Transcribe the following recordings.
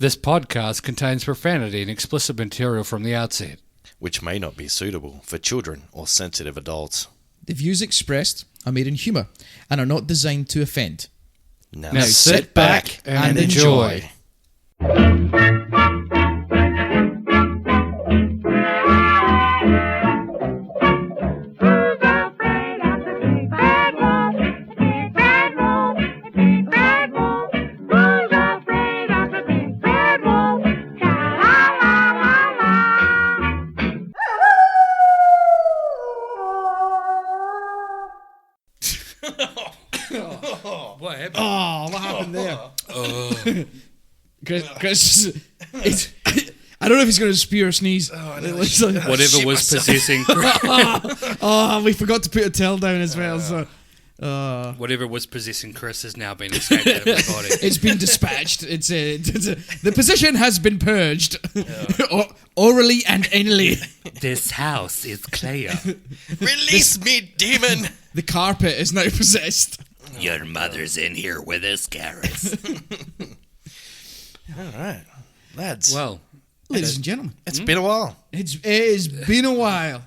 This podcast contains profanity and explicit material from the outset, which may not be suitable for children or sensitive adults. The views expressed are made in humour and are not designed to offend. Now sit back and enjoy. What happened? Oh, what happened there? Chris, I don't know if he's going to spew or sneeze. Whatever was possessing We forgot to put a tail down as well. So whatever was possessing Chris has now been escaped out of his body. it's been dispatched. The position has been purged, orally and anally. This house is clear. Release me, demon! The carpet is now possessed. Your mother's in here with us, Gareth. All right, lads. Well, Ladies and gentlemen, it's been a while. it has been a while.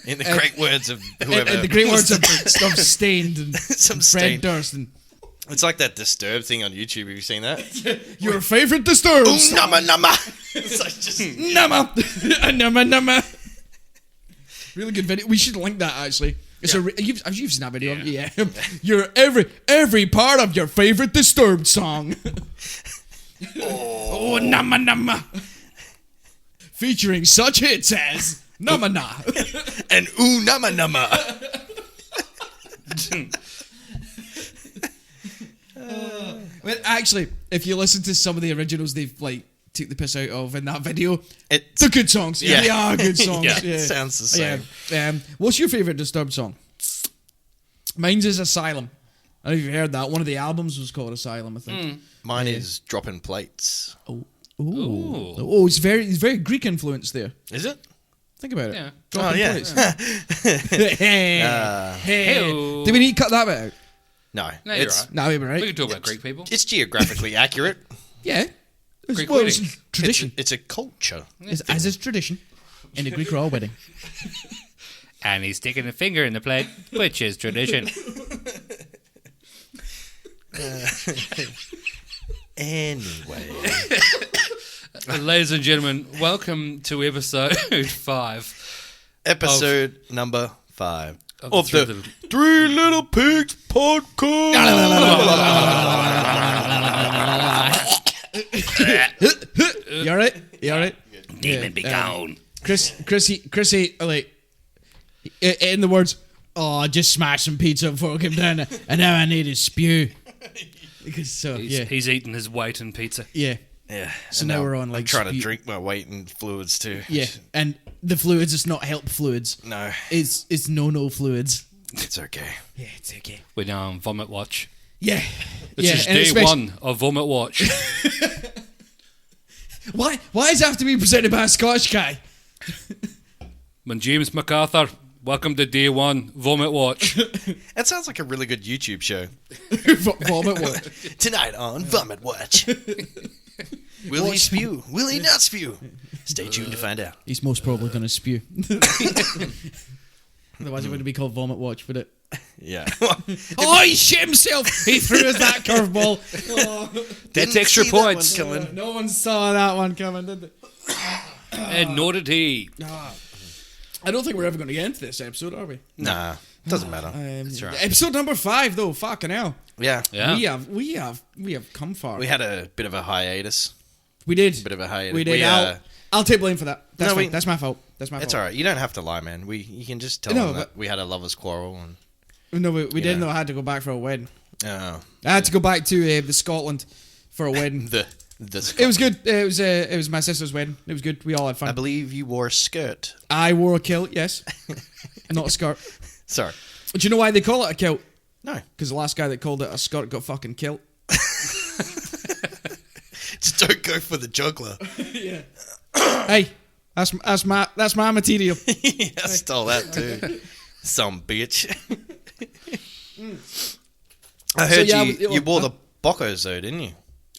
In the great words of whoever. And the great words of Stained and Some Fred Stained. Durst. And It's like that Disturbed thing on YouTube. Have you seen that? your favourite Disturbs. Numma numma. It's like just Numma. Numma numma. Really good video. We should link that actually. It's you've seen that video, haven't you? Yeah. Your every part of your favourite Disturbed song. Oh, Numma Numma. Featuring such hits as Numma Na. and numma numma. Well, actually, if you listen to some of the originals they've took the piss out of in that video, It's they're good songs. Yeah. They are good songs. Yeah, sounds the same. Yeah. What's your favourite Disturbed song? Mine's is Asylum. I don't know if you've heard that. One of the albums was called Asylum, I think. Mine is Dropping Plates. Oh, it's very Greek influence there. Is it? Think about it. Yeah. Dropping yeah. plates. Hey. Do we need to cut that bit out? No, No, you're it's right. No, we're right. We can talk about Greek people. it's geographically accurate. Yeah. Greek Well, wedding. it's tradition. It's a culture. As is tradition in a Greek royal wedding. And he's sticking a finger in the plate, which is tradition. Anyway, Ladies and gentlemen, welcome to episode 5. episode number 5 Of of the the Three Little Pigs podcast. You alright? You alright? Demon be gone. Chrissy, in the words, I just smashed some pizza before I came down, and now I need to spew. He's eating his weight in pizza. Yeah. Yeah. So and now we're on I'm trying to spew- drink my weight and fluids too. Yeah, and the fluids, it's not help fluids. No, It's no fluids. it's okay. Yeah, it's okay. We're now on Vomit Watch. Yeah. This and is day 1 of Vomit Watch. Why does it have to be presented by a Scottish guy? I'm James MacArthur. Welcome to day 1, Vomit Watch. That sounds like a really good YouTube show. Vomit watch. Tonight on Vomit Watch. Will he spew? Will he not spew? Stay tuned to find out. He's most probably going to spew. Otherwise it wouldn't be called Vomit Watch, would it? Yeah. Oh, he shit himself! He threw us that curveball. Oh. That's extra see that one points. coming. No one saw that one coming, did they? And nor did he. I don't think we're ever going to get into this episode, are we? Nah, doesn't matter. That's right. Episode number 5, though. Fucking hell. Yeah. Yeah. We have come far. We had a bit of a hiatus. We did. Bit of a hiatus. We did. I'll take blame for that. That's No, fine. we- That's my fault. That's my fault. It's all right. You don't have to lie, man. You can just tell No, them that but- we had a lovers' quarrel. And No, we didn't know. know I had to go back for a wedding. oh, I had to go back to the Scotland for a wedding. the It was good. It was my sister's wedding. It was good. We all had fun. I believe you wore a skirt. I wore a kilt, yes, and not a skirt. Sorry. But do you know why they call it a kilt? No. Because the last guy that called it a skirt got fucking kilt. Just don't go for the juggler. Yeah. Hey, that's my material. I stole that too. Some bitch. I heard yeah, you wore the Boccos though, didn't you?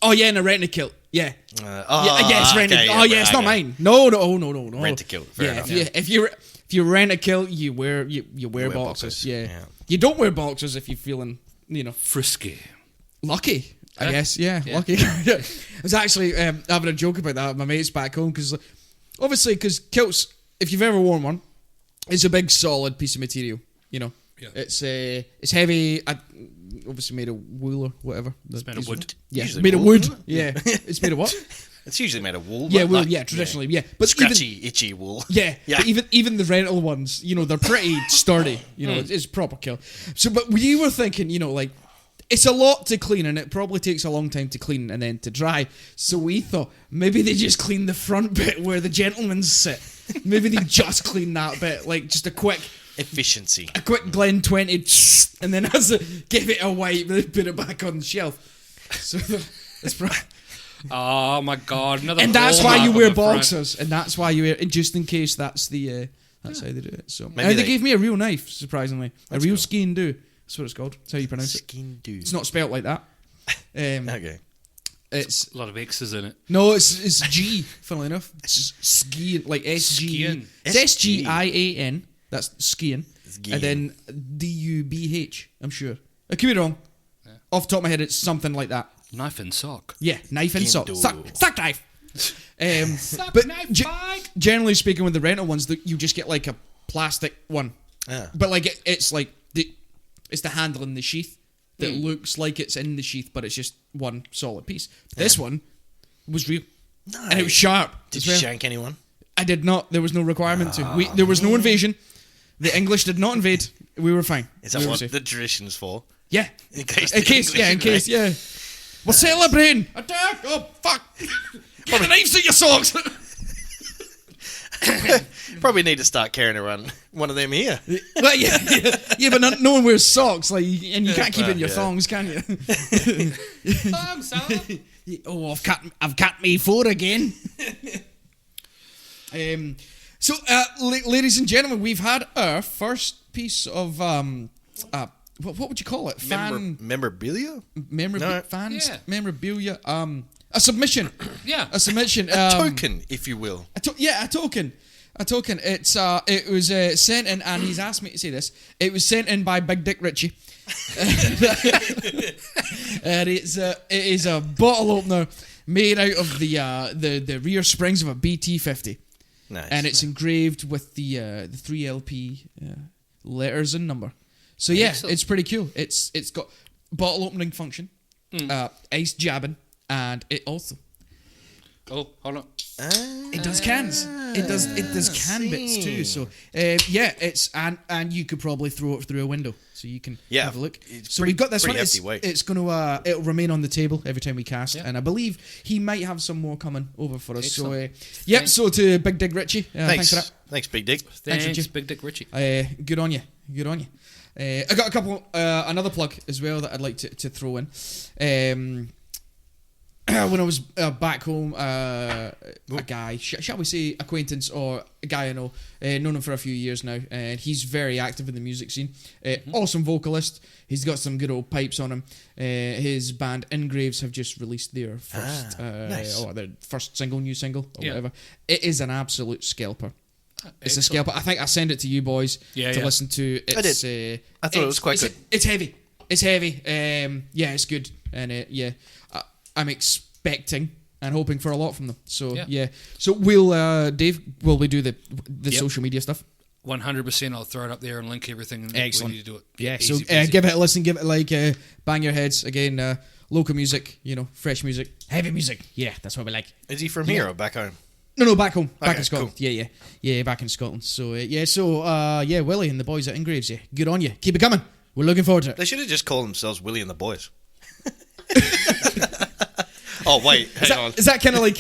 Oh yeah, and I rented a kilt. Yeah. Oh, Yes, rent. okay, Oh, yeah, it's not okay. mine. No. Rent a kilt. Fair enough. If you rent a kilt, you wear boxers. Yeah. You don't wear boxers if you're feeling, Frisky. lucky. I guess. Yeah, lucky. I was actually having a joke about that with my mates back home because, obviously, kilts, if you've ever worn one, it's a big solid piece of material. Yeah. It's heavy. Obviously made of wool or whatever. It's made of wood. Yeah, Usually made of wool, wood. isn't it? Yeah, it's made of what? It's usually made of wool. Yeah, but wool. like, Yeah, traditionally. Yeah, but scratchy, itchy wool. Yeah, Yeah. but even the rental ones, they're pretty sturdy. It's proper kill. So, but we were thinking, like, it's a lot to clean, and it probably takes a long time to clean and then to dry. So we thought maybe they just clean the front bit where the gentlemen sit. Maybe they just clean that bit, like just a quick Efficiency. Glen 20, and then give it a wipe, then put it back on the shelf. So that's probably. Oh my god! Another. And that's hole why mark you on wear the front. boxers, and that's why you wear, and just in case that's the that's how they do it. So Maybe and they they- gave me a real knife, surprisingly, a real cool. skein do. That's what it's called. That's how you pronounce it. Skin dude. It's not spelt like that. Okay. It's A lot of X's in it. no, it's G. Funnily enough, it's just skiing, like SG. Skiing. It's SGIAN. That's skiing, Skiing. and then DUBH. I'm sure. I could be wrong. Off the top of my head, it's something like that. Knife and sock. Yeah, knife and sock. Skindo. Suck knife. But generally speaking, with the rental ones, you just get like a plastic one. Yeah. But like it's like it's the handle in the sheath that looks like it's in the sheath, but it's just one solid piece. This one was real, and it was sharp. Did as you well. shank anyone? I did not. There was no requirement to. There was no invasion. The English did not invade. We were fine. Is that We were what safe. the tradition's for? Yeah. In case. In case, yeah. We're celebrating. Attack! Oh fuck! Get the knives at your socks. Probably need to start carrying around one of them here. Well, yeah, but no one wears socks, like, and you can't keep it in your yeah. thongs, can you? Son. Oh, I've cut me foot again. So, ladies and gentlemen, we've had our first piece of what would you call it? Memorabilia? Fans Yeah. memorabilia. A submission. Yeah. A submission. Token, if you will. A token. It's it was sent in, and he's asked me to say this. It was sent in by Big Dick Richie, and it is a bottle opener made out of the rear springs of a BT-50, Nice. and it's engraved with the 3LP letters and number. So yeah, Excellent. it's pretty cool. It's got bottle opening function, ice jabbing, and it also. Oh, hold on. It does cans. It does can bits too. So it's and you could probably throw it through a window, so you can have a look. So we've got this one. pretty hefty weight. It's gonna it'll remain on the table every time we cast, Yeah. and I believe he might have some more coming over for us. Excellent. So yep. So to Big Dig Richie, thanks for that. Thanks, Big Dick. Thanks, Thanks, Richie. Big Dick Richie. Good on you. I got a couple another plug as well that I'd like to throw in. When I was back home, a guy, shall we say acquaintance or a guy I know, known him for a few years now, and he's very active in the music scene. Awesome vocalist. He's got some good old pipes on him. His band Ingraves have just released their first, nice. their first new single or Yeah. whatever. It is an absolute scalper. It's a Excellent. scalper. I think I sent it to you boys to Yeah. listen to. It's, I thought it was quite good. It's heavy. It's heavy. Yeah, it's good, and I'm expecting and hoping for a lot from them. So yeah. So we'll Dave, will we do the social media stuff? 100%. I'll throw it up there and link everything. And Excellent. We need to do it. Yeah. Easy So peasy. give it a listen. Give it a like. Bang your heads again. Local music. Fresh music. Heavy music. Yeah, that's what we like. Is he from here or back home? No, back home. Back Okay, in Scotland. cool. Yeah, back in Scotland. So Willie and the boys at Ingraves. Yeah, good on you. Keep it coming. We're looking forward to it. They should have just called themselves Willie and the Boys. Oh, wait. Hang on. Is that kind of like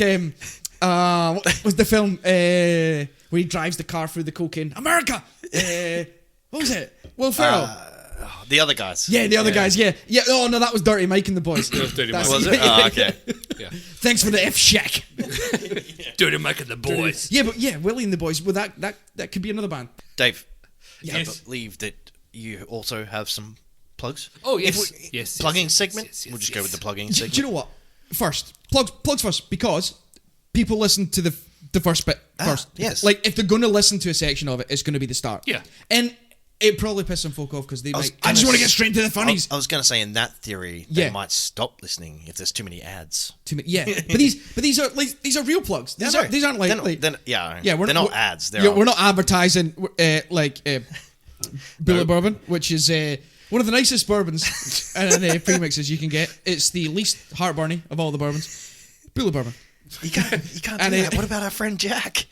what was the film where he drives the car through the cocaine? America. What was it? Will Ferrell. The other guys. Yeah, the other guys. Yeah. Oh no, that was Dirty Mike and the boys. That was Dirty That's- Mike. Was it? Oh, okay. Yeah. Thanks for the F shack. Dirty Mike and the boys. Yeah, but Willie and the boys. Well, that could be another band. Dave, Yes. I believe that you also have some plugs. Oh, yes. If Yes. Plugging yes, segment? yes, yes, We'll just yes. go with the plugging Do segment. you know what? first. Plugs first, because people listen to the first bit first. Yes. Like, if they're going to listen to a section of it, it's going to be the start. Yeah. And it probably pisses some folk off because they might. I gonna just want to s- get straight to the funnies. I was going to say, in that theory, Yeah. they might stop listening if there's too many ads. Yeah, but these are real plugs. These aren't like They're not ads. We're not advertising Bullet Bourbon, which is one of the nicest bourbons and premixes you can get. It's the least heartburny of all the bourbons. Bullet Bourbon. You can't do that. What about our friend Jack?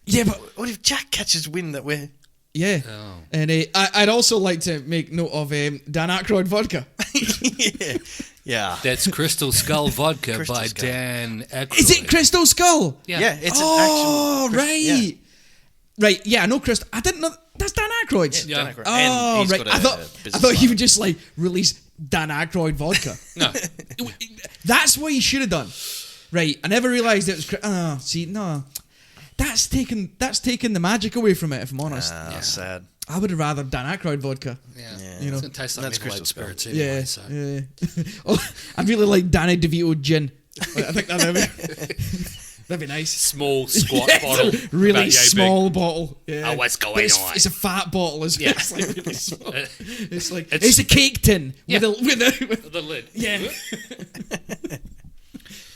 Yeah, but What if Jack catches wind that we're... yeah, and I'd also like to make note of Dan Aykroyd vodka. Yeah. That's Crystal Skull Vodka Crystal by Skull. Dan Aykroyd. Is it Crystal Skull? Yeah, it's Oh, an actual... right. Yeah. Right, yeah, I know Crystal. I didn't know. That's Dan Aykroyd's. Yeah. Dan Aykroyd. Oh, And he's right. got a I thought business he line. would just like release Dan Aykroyd vodka. No. That's what he should have done. Right, I never realised it was. See, no, that's taken the magic away from it. If I'm honest, Sad. I would have rather Dan Aykroyd vodka. Yeah. You know. It's going to taste like That's Michelob Crystal Skull. spirits anyway. Yeah, So. yeah. Oh, I'd really like Danny DeVito gin. I think that'd be nice. Small, squat Yeah, bottle. it's a really about yay small bottle. Yeah. Oh, what's But going it's, on? It's a fat bottle as well. Yeah. It's like really small. It's like It's- it's a cake tin Yeah. with big. The lid. yeah.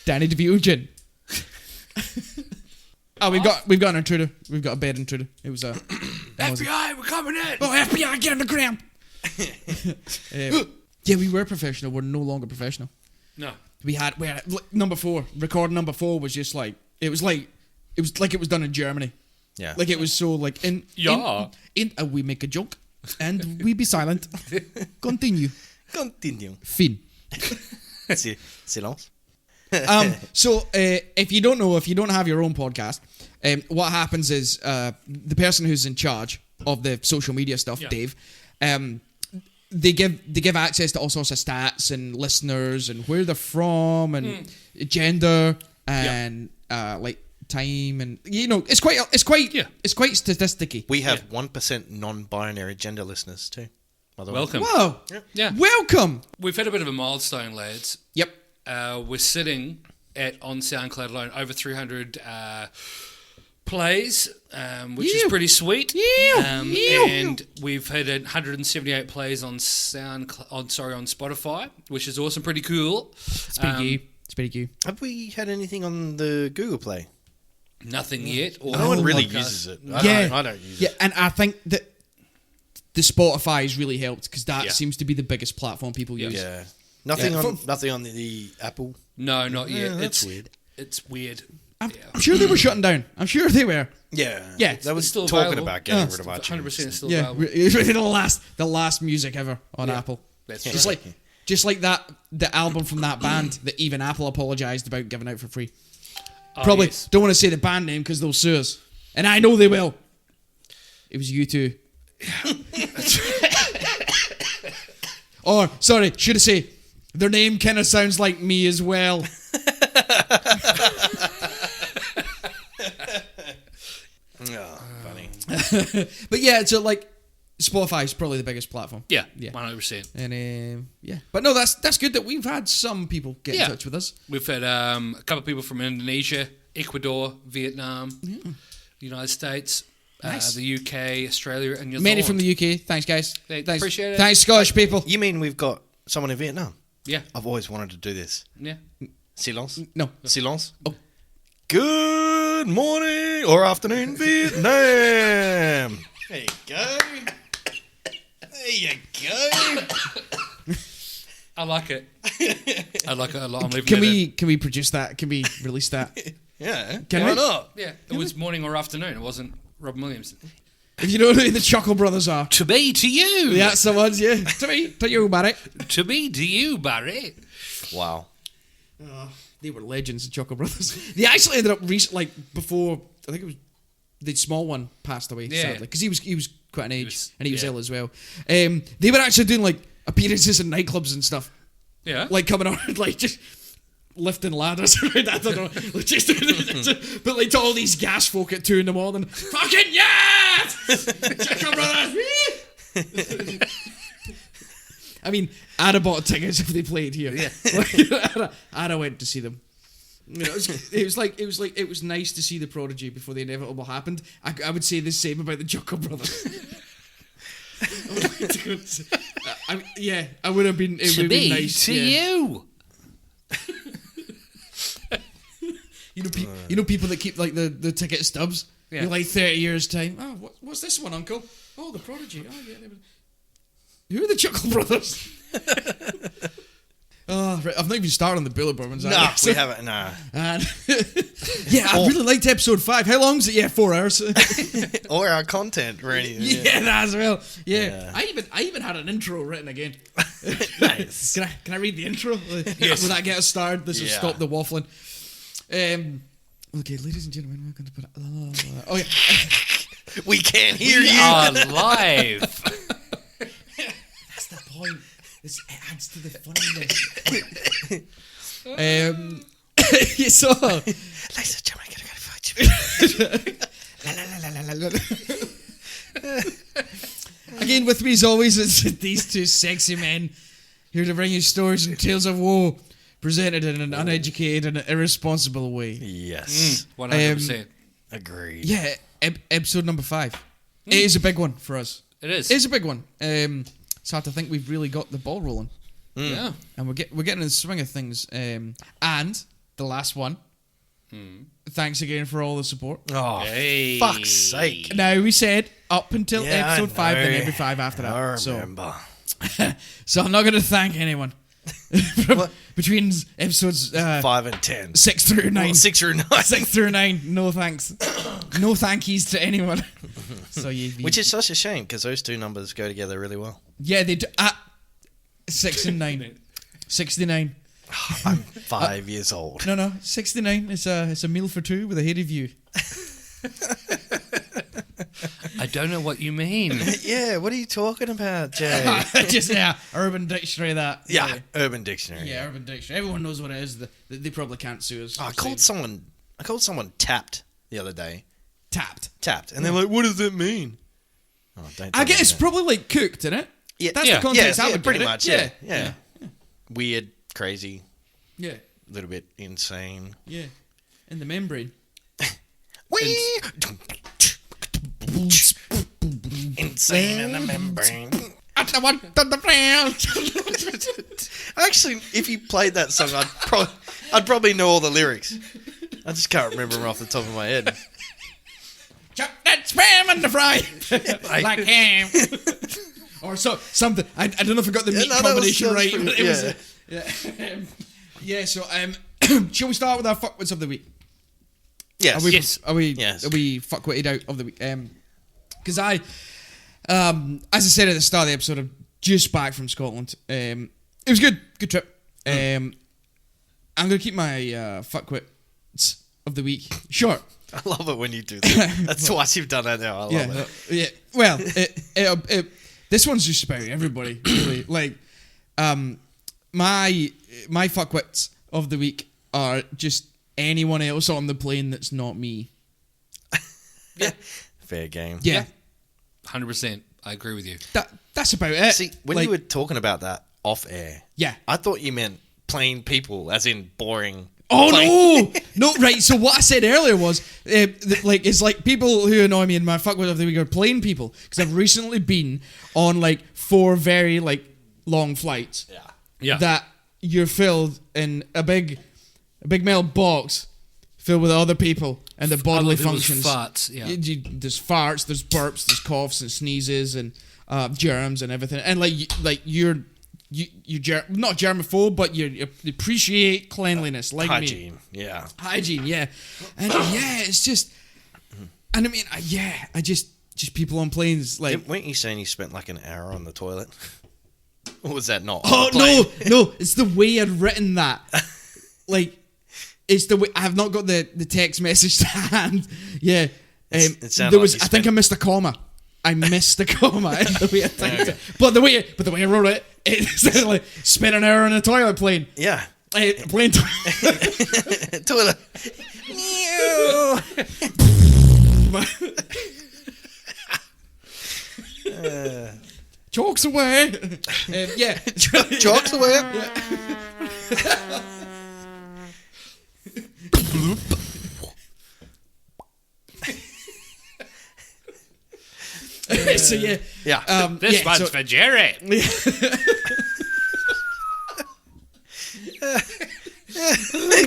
Danny DeVito gin. Oh, we've got an intruder. We've got a bed intruder. It was a FBI, we're coming in. oh, FBI, get on the ground. Yeah, we were professional. We're no longer professional. No. We had number 4. Recording number 4 was just like it was like it was done in Germany. Yeah. Like it was so like Yeah. we make a joke and we be silent. Continue. Continue. Fin. Silence. So if you don't have your own podcast, what happens is the person who's in charge of the social media stuff, Yeah. Dave, they give access to all sorts of stats and listeners and where they're from and gender and like time and it's quite statisticky. We have 1% non-binary gender listeners too. By the way. Welcome. Whoa! Yeah. Welcome. We've had a bit of a milestone, lads. Yep. We're sitting on SoundCloud alone over 300 plays, which is Yeah. pretty sweet. Yeah. Yeah. And we've had 178 plays on on Spotify, which is awesome, pretty cool. It's pretty good. Have we had anything on the Google Play? Nothing yet. Or No one really podcast. uses it. Yeah. I don't use Yeah, it. and I think that the Spotify has really helped because that Yeah. seems to be the biggest platform people use. Yeah. Nothing Yeah. on the Apple. No, not yet. Yeah, that's it's weird. It's weird. I'm sure they were shutting down. I'm sure they were. Yeah. Yeah. That was It's still talking available. about getting Yeah. rid of 100% iTunes. is still Yeah, available. the last music ever on Apple. That's Just right. like that, the album from that band that even Apple apologized about giving out for free. Oh, Probably yes. don't want to say the band name because they'll sue us, and I know they will. It was U2. Or sorry, should I say their name kind of sounds like me as well. Oh, funny. But yeah, so like Spotify is probably the biggest platform. Yeah, Yeah. 100%. And yeah, but no, that's good that we've had some people get Yeah. in touch with us. We've had a couple of people from Indonesia, Ecuador, Vietnam, United States, Nice. the UK, Australia, and New Many Zealand. from the UK. Thanks, guys. Thanks. Thanks. Appreciate it. Thanks, Scottish people. You mean we've got someone in Vietnam? Yeah, I've always wanted to do this. yeah. Silence. No. Silence. Oh. Good morning or afternoon, Vietnam. There you go. There you go. I like it. I like it a lot. I'm leaving Can we produce that? Can we release that? Yeah. Can Why we? not? Yeah, it was morning or afternoon. It wasn't Robin Williams. If you know who the Chuckle Brothers are. To me, to you. Yeah, that's the ones, yeah. To me, to you, Barry. To me, to you, Barry. Wow. They were legends, the Chuckle Brothers. They actually ended up before, I think it was the small one passed away, Yeah. sadly, because he was quite an age and he was yeah. ill as well. They were actually doing like appearances in nightclubs and stuff, Yeah. like coming on, like just lifting ladders around. I don't know, like but like to all these gas folk at 2 a.m. Fucking yes, Chuckle Brothers. I mean, I'd have bought tickets if they played here. Yeah. I'd have went to see them. You know, it was nice to see the Prodigy before the inevitable happened. I would say the same about the Juckle Brothers. I would have been. It would have been nice to yeah. you. You know, people that keep like the ticket stubs. Yeah. In like 30 years' time. Oh, what's this one, Uncle? Oh, the Prodigy. Oh, yeah. Who are the Chuckle Brothers? Oh, right. I've not even started on the Bullet Bourbons. No, we haven't. Nah. And yeah, I really liked episode 5. How long is it? Yeah, 4 hours. Or our content or anything. Yeah, that as well. Yeah. I even had an intro written again. Nice. Can I read the intro? Yes. Will that get us started? This will Yeah. stop the waffling. Okay, ladies and gentlemen, we're going to put. Oh yeah. We can't hear you. Are live. That's the point. It adds to the funniness. So, Ladies and gentlemen, I'm gonna fight you. again, with me as always, it's these two sexy men here to bring you stories and tales of woe, presented in an uneducated and irresponsible way. Yes. 100%. Agreed. Yeah, episode number 5. It is a big one for us. It is. It's a big one. It's hard to think we've really got the ball rolling, Yeah. and we're getting in the swing of things. And the last one. Thanks again for all the support. Oh, Hey. fuck's sake. Now we said up until Yeah, I episode 5, then know. every 5 after that. I So, remember. so I'm not going to thank anyone between episodes 5 and 10. 6 through 9. Well, 6 or 9. 6 through 9. No thanks. No thankies to anyone. So Which is such a shame because those two numbers go together really well. yeah, they do. 6 and 9. 69. I'm 5 years old. No, 69. It's a meal for two with a hairy view. I don't know what you mean. Yeah, what are you talking about, Jay? Just Urban Dictionary that. Yeah, Urban Dictionary. Yeah, Urban Dictionary. Everyone knows what it is. They probably can't sue us. Oh, I for called saying someone tapped the other day. tapped. And they're like, what does that mean? Oh, don't I tell guess me it's that. probably like cooked, isn't it? Yeah, That's yeah, the context I yeah, would pretty get it. much. Yeah. Weird, crazy, Yeah. a little bit insane. Yeah. In the membrane. Wee! Insane in the membrane. At the one to the ground. Actually, if you played that song, I'd probably know all the lyrics. I just can't remember them off the top of my head. Chuck that spam in the fry. Like ham. Or something. I don't know if I got the meat combination that was right. pretty- But it was, yeah, so shall we start with our fuckwits of the week? Yes. Yes. Are we Yes. fuckwitted out of the week? Because as I said at the start of the episode, I'm just back from Scotland. It was good trip. I'm going to keep my fuckwits of the week short. I love it when you do that. That's twice you've done that now. I love it. Yeah. Well, this one's just about everybody, really. Like, my fuckwits of the week are just anyone else on the plane that's not me. Fair game. Yeah. 100%. I agree with you. That's about it. See, when you were talking about that off air, Yeah. I thought you meant plain people, as in boring. Oh plain- no, right. So what I said earlier was, it's like people who annoy me in my fuckwit of the week are plain people, because I've recently been on like 4 very like long flights. Yeah. That you're filled in a big metal box filled with other people and their bodily Other people's functions. farts, yeah. There's farts, there's burps, there's coughs and sneezes and germs and everything. And you're not germaphobe, but you appreciate cleanliness, like Hygiene. me. Yeah. Hygiene, yeah. And it's just, and I mean, I just people on planes like. Weren't you saying you spent like an hour on the toilet? Or was that not? Oh on the plane? no! It's the way I'd written that. Like, it's the way I have not got the text message to hand. Yeah, It sounded there like was. you I think I missed a comma. I missed a comma in the way I typed it. But the way I wrote it, it sounded like spent an hour on a toilet plane. Yeah. Plane toilet. Toilet. Chalks away. Yeah. Chalks away. So yeah. Yeah. This one's for Jerry.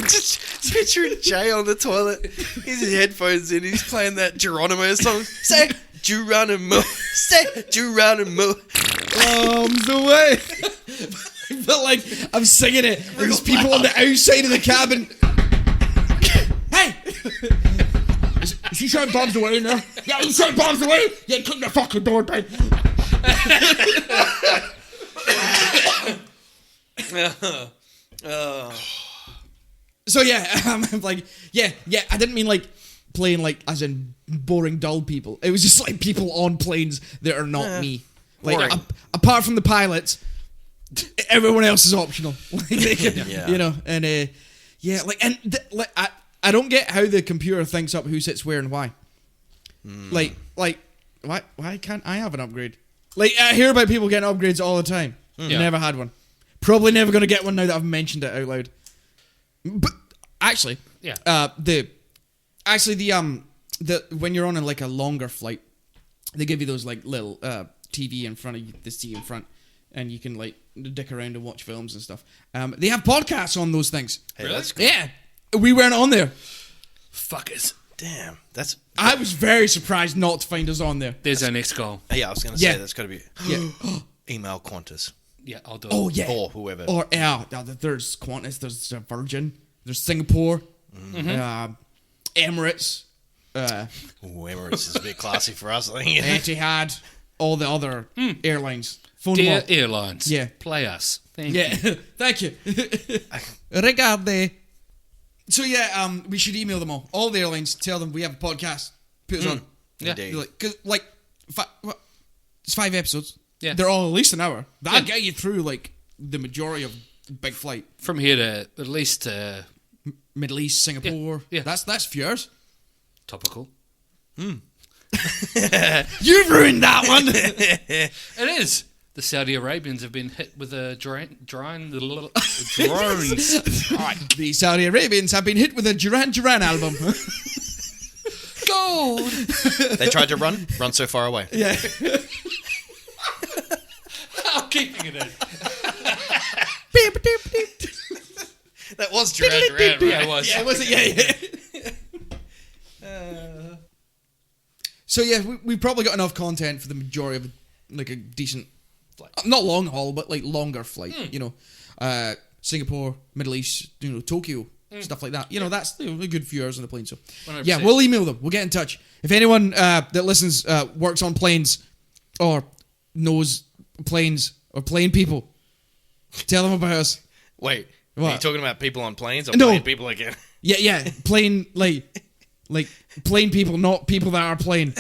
Just picturing Jay on the toilet. He's his headphones in. He's playing that Geronimo song. Say Geronimo. Say Geronimo. Arms away. I felt like I'm singing it. There's people on the outside of the cabin. Hey! Is he shouting bombs away now? Yeah, he's shouting bombs away! Yeah, kick the fucking door down. So yeah, I'm like, yeah, I didn't mean like playing like as in boring dull people. It was just like people on planes that are not me. Like apart from the pilots, everyone else is optional. Like, you know, and I don't get how the computer thinks up who sits where and why. Like why can't I have an upgrade? Like I hear about people getting upgrades all the time. Never had one. Probably never gonna get one now that I've mentioned it out loud. But actually, the when you're on like a longer flight, they give you those like little TV in front of you, the seat in front, and you can like dick around and watch films and stuff. They have podcasts on those things. Hey, really? That's cool. Yeah, we weren't on there. Fuckers. Damn, I was very surprised not to find us on there. There's our next goal. Yeah, I was going to say that's got to be email Qantas. Yeah, I'll do it. Oh yeah, or whoever. Or there's Qantas, there's Virgin, there's Singapore, Emirates. Emirates is a bit classy for us, I think. Etihad, all the other airlines. Phone them Dear up. airlines, play us. Thank you. Thank you. Regardez. So we should email them all the airlines. Tell them we have a podcast. Put us on. Yeah, it's 5 episodes. Yeah, they're all at least an hour. That'll get you through like the majority of big flight. From here to at least Middle East, Singapore. Yeah. That's a few hours. Topical. You've ruined that one. It is. The Saudi Arabians have been hit with a drones. The Saudi Arabians have been hit with a Duran Duran album. Gold. They tried to run so far away. Yeah. I'm keeping it in. That was Duran Duran, right? Yeah, it was. Yeah, was it? Yeah. So we've probably got enough content for the majority of like a decent flight. Not long haul, but like longer flight. You know, Singapore, Middle East, Tokyo, stuff like that. You know, that's a good few hours on the plane. So 100%. Yeah, we'll email them. We'll get in touch. If anyone that listens works on planes or knows planes or plane people, tell them about us. Wait, what? Are you talking about people on planes or No. plane people again? Yeah, plane like plane people, not people that are plane.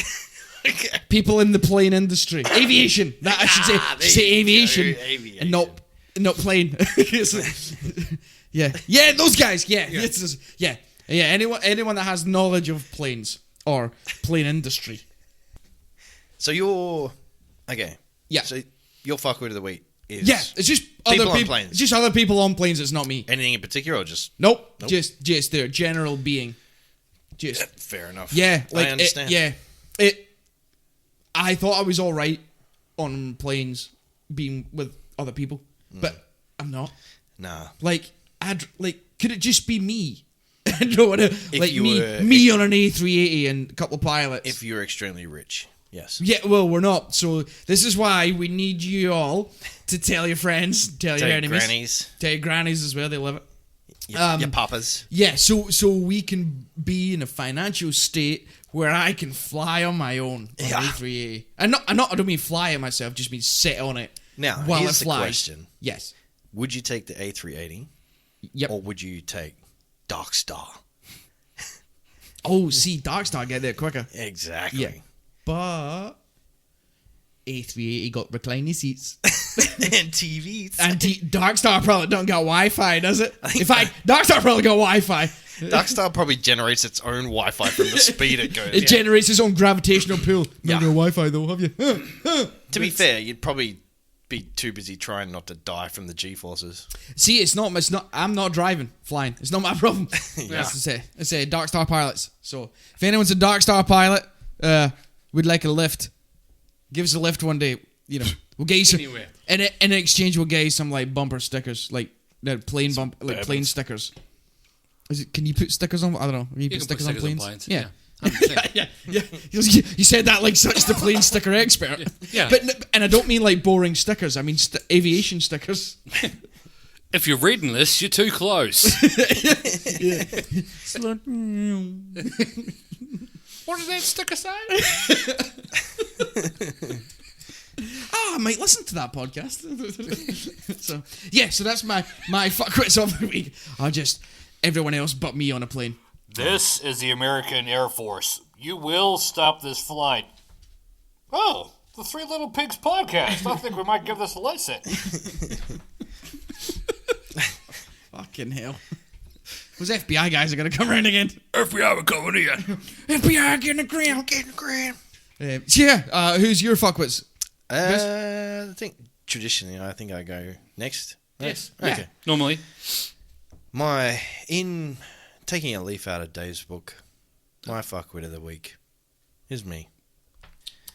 Okay. People in the plane industry, aviation. That I should say aviation, and not plane. Yeah, those guys. Yeah. Anyone that has knowledge of planes or plane industry. So you're okay. Yeah. So your fuckword of the week is it's just people other on people. planes. It's just other people on planes. It's not me. Anything in particular, or just Nope. Just their general being. Just fair enough. Yeah, like I understand. I thought I was all right on planes being with other people, but I'm not. Nah. Like could it just be me? No, like you me on an A380 and a couple of pilots. If you're extremely rich, yes. Yeah, well, we're not. So this is why we need you all to tell your friends, tell your enemies, grannies, tell your grannies as well. They love it. Your papas. Yeah, so we can be in a financial state where I can fly on my own on A380. I don't mean fly it myself, just mean sit on it. Now, while here's it the flies. question. Yes. Would you take the A380? Yep. Or would you take Dark Star? Oh, see, Dark Star get there quicker. Exactly. Yeah. But A380 got reclining seats. And TVs. And Dark Star probably don't got Wi-Fi, does it? In fact, Dark Star probably got Wi-Fi. Dark Star probably generates its own Wi-Fi from the speed it goes. It generates its own gravitational pull. Yeah. No Wi-Fi though, have you? To be fair, you'd probably be too busy trying not to die from the G-forces. See, it's not. I'm not driving, flying. It's not my problem. Yeah. It's a Dark Star pilots. So if anyone's a Dark Star pilot, we'd like a lift. Give us a lift one day. You know, we'll get you some. Anywhere. In exchange, we'll get you some like bumper stickers, like plane plane stickers. Can you put stickers on? I don't know. Can you You put can put stickers on stickers on planes? planes, Yeah. 100%. Yeah. You said that like such the plane sticker expert. Yeah. And I don't mean like boring stickers. I mean aviation stickers. If you're reading this, you're too close. What did that sticker say? I might listen to that podcast. So that's my fuckwits of the week. I'll just everyone else but me on a plane. This is the American Air Force. You will stop this flight. Oh, the Three Little Pigs podcast. I think we might give this a listen. Fucking hell. Those FBI guys are going to come around again. FBI, we're coming here. FBI, get in the ground. Get in the ground. Who's your fuckwits? I think traditionally, I think I go next. Right? Yes. Okay. Yeah. Normally. In taking a leaf out of Dave's book, my fuckwit of the week is me.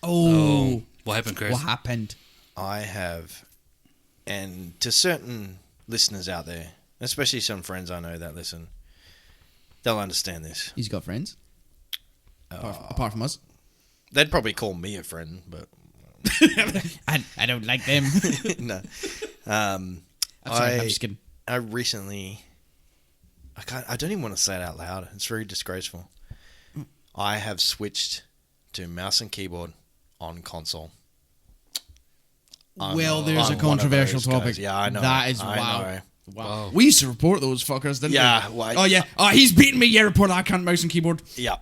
Oh. What happened, Chris? What happened? I have, and to certain listeners out there, especially some friends I know that listen, they'll understand this. He's got friends. Apart from us. They'd probably call me a friend, but I don't like them. no. I'm sorry, I'm just kidding. I recently, I don't even want to say it out loud. It's very disgraceful. I have switched to mouse and keyboard on console. Well, there's a I'm one of controversial those guys. topic. Yeah, I know. That is I wow. know. Wow. We used to report those fuckers, didn't Yeah, we? well, Oh, yeah. Oh, he's beating me. Yeah, report. I can't mouse and keyboard. Yeah.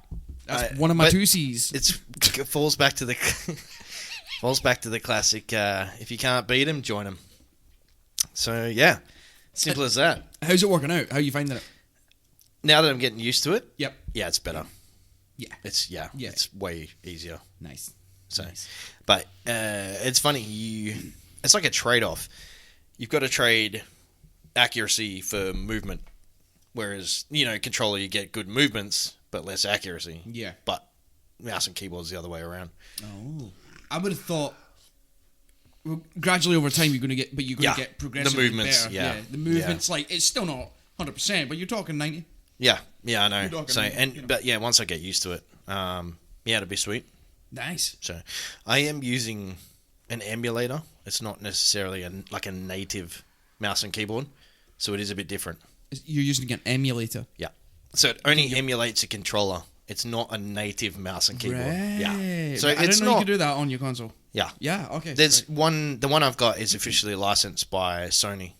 That's one of my but two C's. It falls back to the classic. If you can't beat him, join him. So yeah, simple as that. How's it working out? How are you finding it? Now that I'm getting used to it, Yep. yeah, it's better. Yeah. Yeah. It's way easier. Nice. So, Nice. but it's funny. It's like a trade-off. You've got to trade accuracy for movement, whereas controller you get good movements but less accuracy. Yeah. But mouse and keyboard is the other way around. Oh. I would have thought gradually over time you're going to get progressively the movements. better. Yeah. The movements, like it's still not 100%, but you're talking 90. Yeah, I know. You're talking, So but yeah, once I get used to it, it'll be sweet. Nice. So I am using an emulator. It's not necessarily a native mouse and keyboard, so it is a bit different. You're using an emulator. Yeah. So it only emulates a controller. It's not a native mouse and keyboard. Right. Yeah. So I it's didn't know not. you could do that on your console. Yeah. Yeah. Okay. There's right. The one I've got is officially licensed by Sony.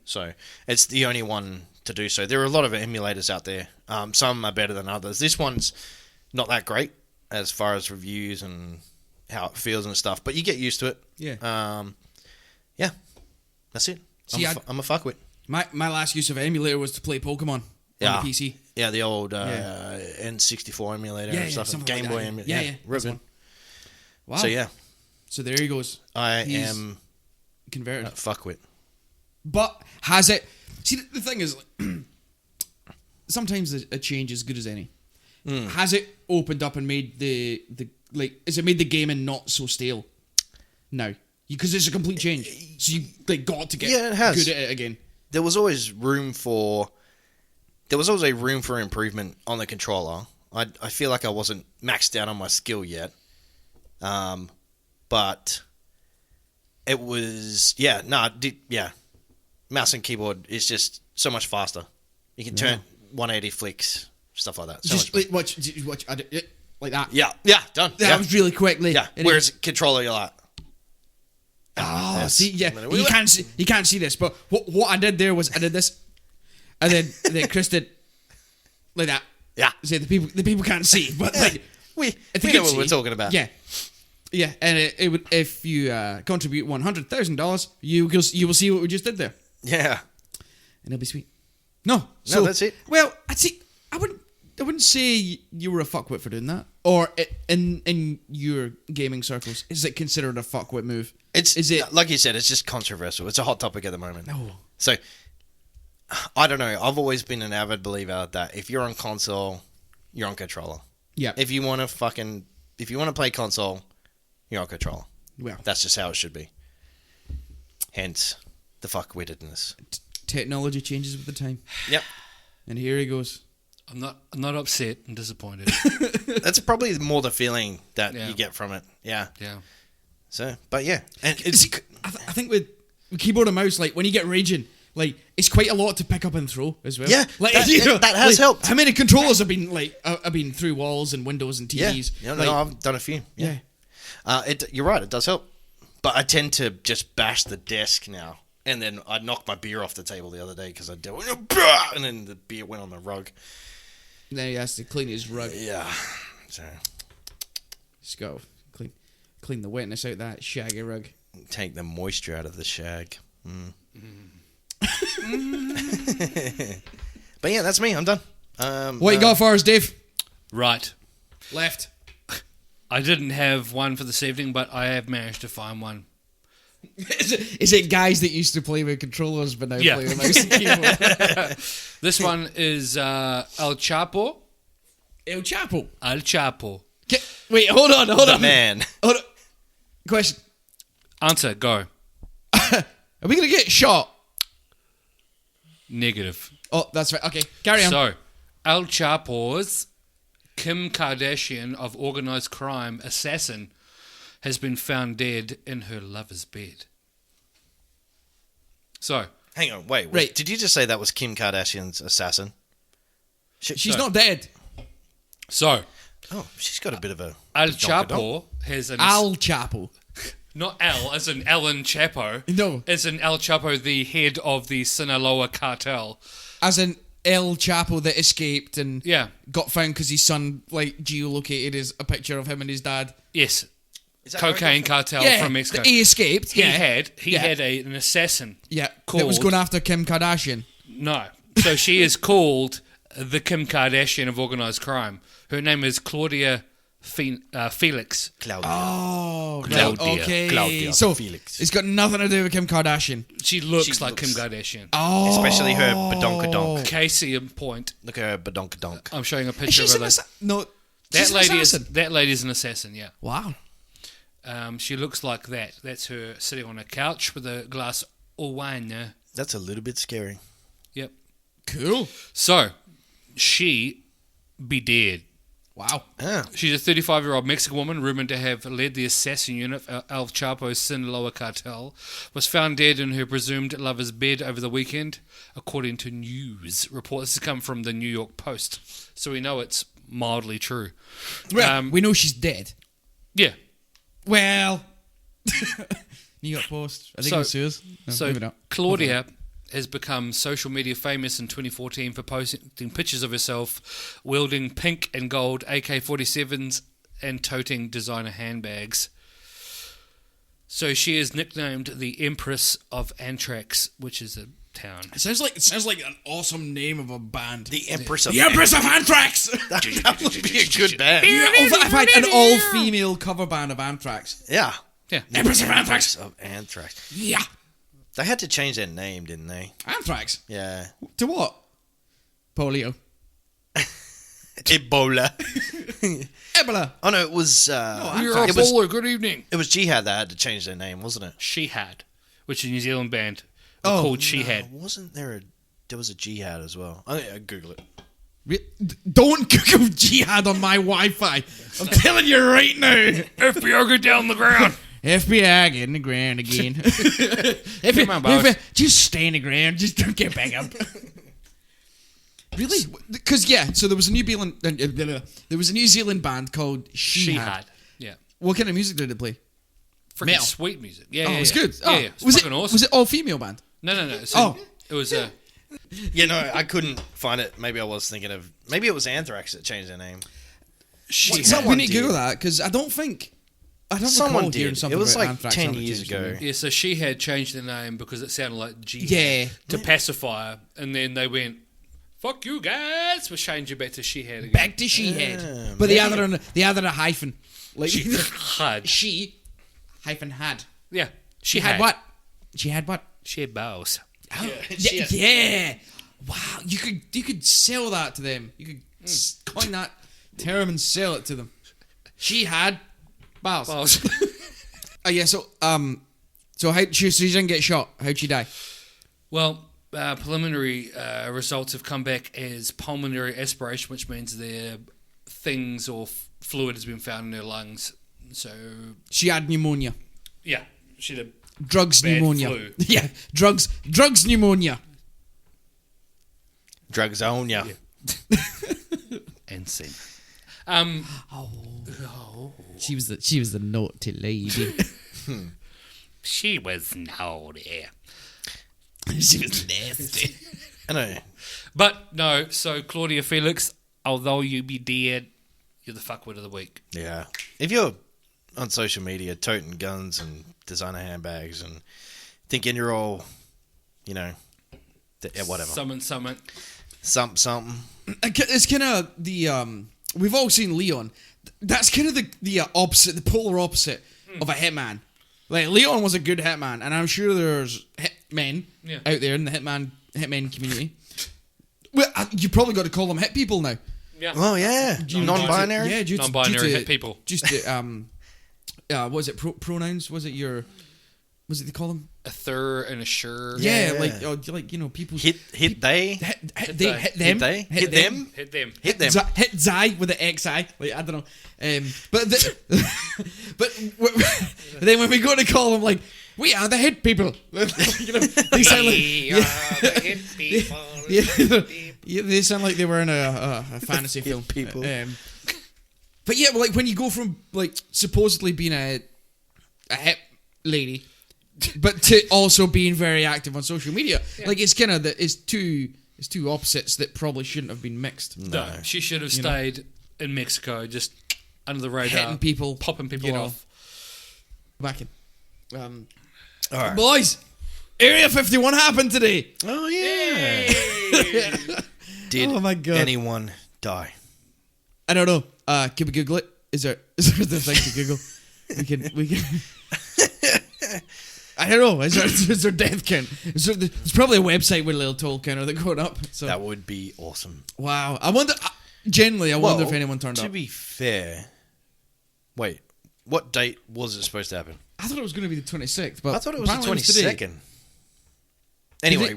So it's the only one to do so. There are a lot of emulators out there. Some are better than others. This one's not that great as far as reviews and how it feels and stuff, but you get used to it. Yeah. Yeah. That's it. See, I'm a fuckwit. My last use of emulator was to play Pokemon on the PC. Yeah, the old N64 emulator and stuff. something Game like Boy that. emulator. Yeah. Real That's good. one. Wow. So yeah, So there he goes. I He's am converted. a fuckwit. But has it? See, the thing is, sometimes a change is good as any. Has it opened up and made the has it made the gaming not so stale? No, because it's a complete change. So you got to get it has. good at it again. There was always a room for improvement on the controller. I feel like I wasn't maxed out on my skill yet, but it was mouse and keyboard is just so much faster. You can turn 180 flicks, stuff like that. So Just much watch like that. yeah, done. That was really quickly. Yeah. And Whereas controller, you're like, see, yeah, you can't see this, but what I did there was I did this, and then Chris did like that. yeah, So the people can't see, but like we if you know can what see, we're talking about. Yeah, and it would if you contribute $100,000, you will see what we just did there, Yeah. and it'll be sweet. No, so that's it. Well, I wouldn't. wouldn't say you were a fuckwit for doing that. Or in your gaming circles, is it considered a fuckwit move? Is it like you said? It's just controversial. It's a hot topic at the moment. No. So I don't know. I've always been an avid believer that if you're on console, you're on controller. Yeah. If you want to play console, you're on controller. Well, That's just how it should be. Hence the fuckwittedness. technology changes with the time. Yep. And here he goes. I'm not upset. I'm disappointed. That's probably more the feeling that Yeah. you get from it. Yeah. Yeah. So, but yeah, and it's I think with keyboard and mouse, like when you get raging, like it's quite a lot to pick up and throw as well. Yeah, like that has helped. How many controllers have been I've been through walls and windows and TVs? Yeah, like, no, I've done a few. yeah. You're right. It does help, but I tend to just bash the desk now, and then I knocked my beer off the table the other day because I did, and then the beer went on the rug. Then he has to clean his rug. Yeah. So Just go clean the wetness out that shaggy rug. take the moisture out of the shag. But yeah, that's me. I'm done. What you got for us, Dave? Right. Left. I didn't have one for this evening, but I have managed to find one. Is it guys that used to play with controllers but now Yeah. play with mouse and keyboard? This one is El Chapo. El Chapo. El Chapo. Wait, hold on. Man. Hold on. Question. Answer, go. Are we going to get shot? Negative. Oh, that's right. Okay, carry on. So, El Chapo's Kim Kardashian of organized crime assassin has been found dead in her lover's bed. So, Hang on. Wait. Right. Did you just say that was Kim Kardashian's assassin? She's not dead. so Oh, she's got a bit of a... El donka-donk. Chapo has an... Al Chapo. Not Al, as in Alan Chapo. No. As in El Chapo, the head of the Sinaloa cartel. As in El Chapo that escaped and Yeah. got found because his son like geolocated a picture of him and his dad. Yes. Is that where Cocaine it got cartel Yeah, from Mexico. he escaped. He yeah. had Yeah. an assassin. Yeah, that was called- going after Kim Kardashian. No. So she is called the Kim Kardashian of organized crime. Her name is Claudia Felix. Claudia. Oh, Claudia. right, okay. Claudia so Felix. it's got nothing to do with Kim Kardashian. She looks She like looks- Kim Kardashian. Oh, Especially her badonkadonk. Casey in point. Look at her badonkadonk. I'm showing a Is picture she's of an her. no. That She's an lady assassin. that lady's an assassin. Yeah. Wow. She looks like that. That's her sitting on a couch with a glass of wine. That's a little bit scary. Yep. Cool. So, she be dead. Wow. Ah. She's a 35-year-old Mexican woman rumored to have led the assassin unit of El Chapo's Sinaloa cartel. Was found dead in her presumed lover's bed over the weekend, according to news reports. This has come from the New York Post, so we know it's mildly true. Well, we know she's dead. Yeah. Well, New York Post. I think So- it's yours. No, So maybe not. Claudia has become social media famous in 2014 for posting pictures of herself wielding pink and gold AK-47s and toting designer handbags. So she is nicknamed the Empress of Anthrax, which is a town. It sounds like an awesome name of a band. The Empress of... The Empress of Anthrax. That would be a good band. In fact, an all-female cover band of Anthrax. Yeah. Yeah. Empress of Anthrax. Of Anthrax. Yeah. They had to change their name, didn't they? Anthrax. Yeah. To what? Polio. Ebola. Ebola. Oh no, it was... You're it was good evening. it was Jihad that had to change their name, wasn't it? She Had, which is a New Zealand band Oh, called She Had. Wasn't there there was a Jihad as well? I'll Google it. Don't Google jihad on my Wi-Fi. I'm telling you right now. FBI, get down the ground. FBI, get in the ground again. Come on, boss. Just stay in the ground. Just don't get back up. Really? Because so there was a New Zealand band called She Had. Yeah. What kind of music did it play? Freaking Metal. sweet music. Yeah, Oh, yeah, it was yeah. good. Yeah, Oh, yeah. It's was fucking it awesome. was it all female band? No. Oh. It was a... You know, I couldn't find it. Maybe I was thinking of... Maybe it was Anthrax that changed their name. We need to Google that because I don't Someone recall did. hearing something It was about like Anthrax 10 having years changed their ago. name. Yeah, so She Had changed their name because it sounded like Jihad Yeah. to pacify her, and then they went, fuck you guys. We'll change you back to she had again. Back to she had. But the other a hyphen. Like She had. She hyphen had. Yeah. She had what? She had what? She had balls. Oh, yeah. Wow, you could sell that to them. You could coin that term and sell it to them. She had balls. Oh yeah, so she didn't get shot. How'd she die? Well, preliminary results have come back as pulmonary aspiration, which means their things or fluid has been found in her lungs. So She had pneumonia. yeah, she had Drugs bad pneumonia. flu. Yeah, drugs pneumonia. Drugs on ya. and sin. She was the naughty lady. She was naughty. She was nasty. I know. But no, so Claudia Felix, although you be dead, you're the fuckwit of the week. Yeah. If you're on social media toting guns and designer handbags and thinking you're all, whatever. Something. Something. It's kind of the we've all seen Leon. That's kind of the opposite, the polar opposite of a hitman. Like Leon was a good hitman, and I'm sure there's hitmen out there in the hitman community. Well, you probably got to call them hit people now. Yeah. Oh yeah, non-binary. Yeah, Non-binary hit people. Just to, what was it? Pronouns? Was it they call them? A thir and a sure. Yeah, Yeah. like people Hit they. hit Hit them. they. Hit them. Hit them. Hit them. Hit Zai with the XI. Like, I don't know. But then when we go to call them, like, we are the hit people. They sound like the hit people. yeah, they sound like they were in a fantasy film. people. But yeah, like when you go from like supposedly being a hip lady, but to also being very active on social media, like it's kind of it's two opposites that probably shouldn't have been mixed. No, she should have stayed in Mexico, just under the radar, Hitting people, popping people off. Back in. All right. Boys, Area 51 happened today. Oh yeah. Did Oh my God. anyone die? I don't know. Can we Google it? Is there the thing to Google? We can. I don't know. Is there death count? There's probably a website with a little toll counter that going up. So That would be awesome. wow. I wonder. Generally, I wonder if anyone turned to up. be fair, wait, what date was it supposed to happen? I thought it was going to be the 26th, but I thought it was the apparently today. 22nd. Anyway,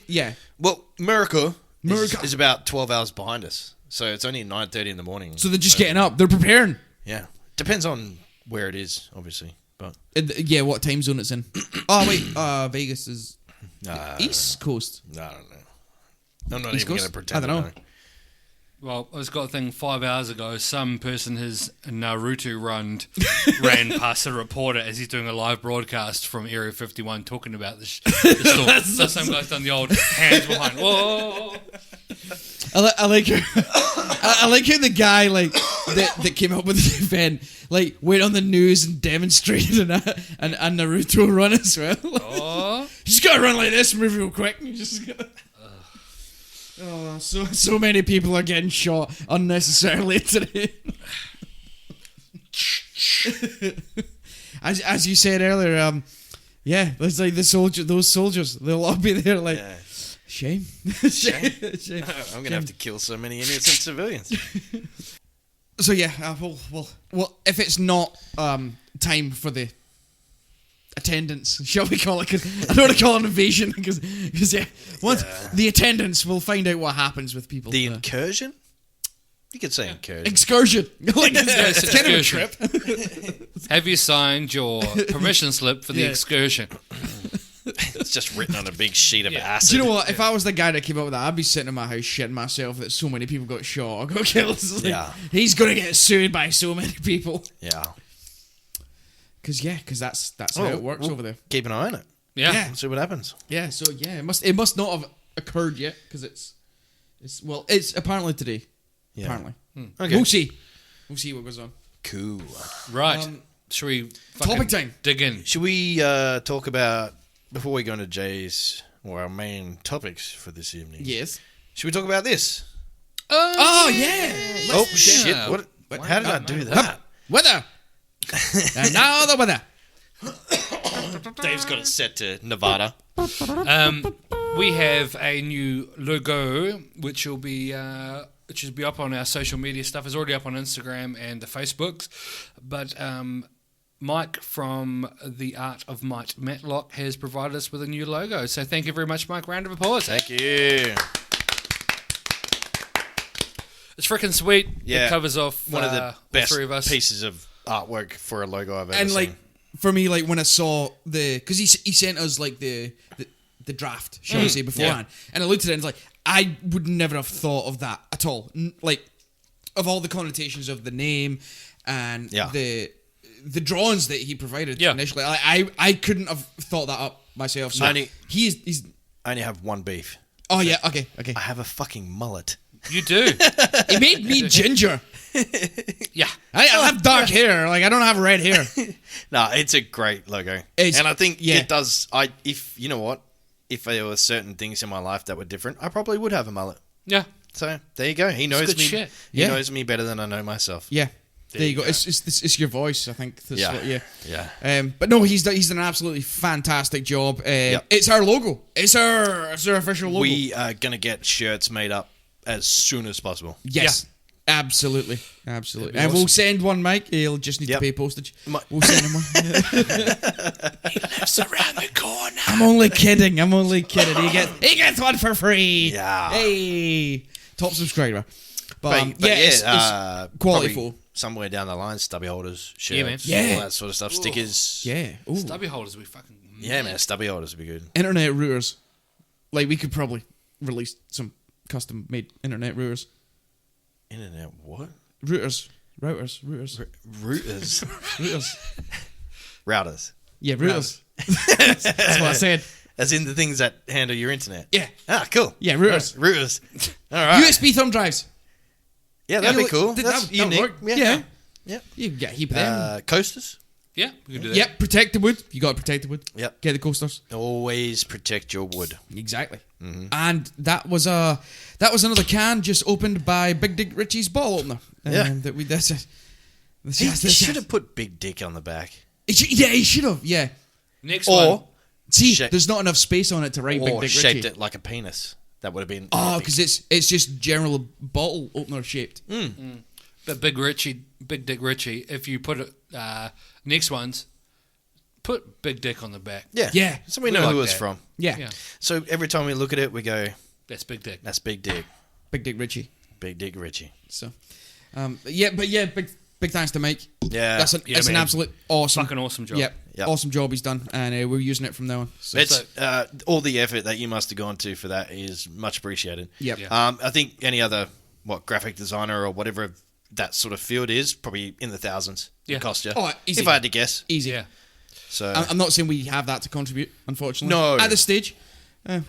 yeah. well, America America. is about 12 hours behind us, so it's only 9:30 in the morning. So they're just getting up. They're preparing. Yeah, depends on where it is, obviously, but Yeah, what time zone it's in? Oh wait, Vegas is East Coast. I don't know. I'm not East even going Coast? to pretend. I don't know. to know. Well, I just got a thing 5 hours ago. Some person has Naruto ran past a reporter as he's doing a live broadcast from Area 51 talking about the storm. So some guy's done the old hands behind. Whoa! I like I like how the guy that came up with the event went on the news and demonstrated and Naruto run as well. Oh. You just gotta run like this, move real quick. And you just gotta... Oh, so many people are getting shot unnecessarily today. as you said earlier, yeah, it's like those soldiers, they'll all be there like. Yeah. Shame. Shame. I'm going to have to kill so many innocent civilians. So yeah, well, if it's not time for the attendance, shall we call it? Cause I don't want to call it an invasion because once the attendance, we'll find out what happens with people. The incursion? You could say incursion. Excursion. It's kind of a excursion. trip. Have you signed your permission slip for the excursion? It's just written on a big sheet of acid. Do you know what? If I was the guy that came up with that, I'd be sitting in my house shitting myself that so many people got shot or got killed. He's going to get sued by so many people. Yeah. Because that's how it works over there. Keep an eye on it. Yeah. See what happens. Yeah, so yeah, it must not have occurred yet because it's apparently today. Yeah. Apparently. Okay. We'll see what goes on. Cool. Right. Should we topic time. dig in? Should we talk about, before we go into Jay's, or our main topics for this evening? Yes. Should we talk about this? Oh yeah. Oh shit! What? How did I do that? Weather. And now the weather. Dave's got it set to Nevada. We have a new logo, which will be up on our social media stuff. It's already up on Instagram and the Facebooks. But Mike from the Art of Mike Matlock has provided us with a new logo. So thank you very much, Mike. Round of applause. Thank you. It's freaking sweet. Yeah. It covers off One of the all best three of us. pieces of artwork for a logo I've ever And seen. like for me, like when I saw because he sent us like the draft, shall we say, beforehand, and I looked at it and it's like I would never have thought of that at all. Like of all the connotations of the name and the drawings that he provided initially, I couldn't have thought that up myself. So he's I only have one beef. Oh yeah, okay. I have a fucking mullet. You do. He made me ginger. Yeah. I have dark hair. Like I don't have red hair. No, it's a great logo, and I think it does. If you know what, if there were certain things in my life that were different, I probably would have a mullet. Yeah. So there you go. He knows good me. shit. He knows me better than I know myself. Yeah. There you go. It's your voice, I think. That's Yeah. But no, he's done an absolutely fantastic job. It's our logo. It's our official logo. We are gonna get shirts made up as soon as possible. Yes. Absolutely. And awesome. we'll send one, Mike. He'll just need to pay postage. We'll send him one. He lives around the corner. I'm only kidding. He gets one for free. Yeah. Hey. Top subscriber. But it's quality probably full. somewhere down the line, stubby holders, shirts, Yeah, man. Yeah. all that sort of stuff, stickers. Yeah. Ooh. Stubby holders we fucking... Yeah, man, stubby holders would be good. Internet routers. Like, we could probably release some custom-made internet routers. Internet what? Routers. Routers. Routers. Yeah, routers. That's what I said. As in the things that handle your internet. Yeah. Ah, cool. Yeah, routers. Routers. All right. USB thumb drives. Yeah, that'd be cool. That That's would unique. work. Yeah. You can get a heap of them. Coasters. Yeah, we can do that. Yep, protect the wood. You got to protect the wood. Yep. Get the coasters. Always protect your wood. Exactly. And that was another can just opened by Big Dick Richie's bottle opener. He should have put Big Dick on the back. He should have. Yeah. Next one. See, there's not enough space on it to write Big Or Dick shaped Richie. it like a penis. That would have been... Oh, because it's just general bottle opener shaped. But Big Dick Richie, if you put it... next ones, put Big Dick on the back. Yeah. So we know like who it's that. from. Yeah. So every time we look at it, we go, That's Big Dick. that's Big Dick. Big Dick Richie. Big Dick Richie. So, big thanks to Mike. Yeah. That's an man. absolute awesome, Fucking awesome job. Yep. Yep. Awesome job he's done, and we're using it from now on. So, It's all the effort that you must have gone to for that is much appreciated. Yep. Yeah. I think any other graphic designer or whatever that sort of field is probably in the thousands. Yeah. It cost you. Oh, easy. If I had to guess. easy. Yeah. So I'm not saying we have that to contribute, unfortunately. No. At this stage,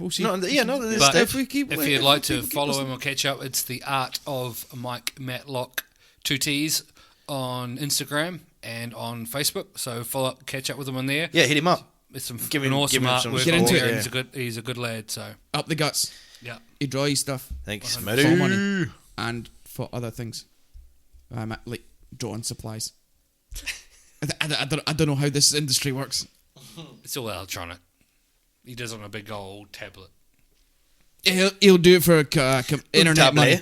we'll see. not this But step. if you'd like to follow him or catch up, it's the Art of Mike Matlock 2 T's on Instagram and on Facebook. So follow up, catch up with him on there. Yeah, hit him up. It's some Give fucking him awesome some artwork. Get into on it. there. He's a good lad. So Up the guts. yeah. He draws stuff Thanks, for Matty. money and for other things, like drawing supplies. I don't know how this industry works. It's all electronic. He does it on a big old tablet. He'll do it for internet money.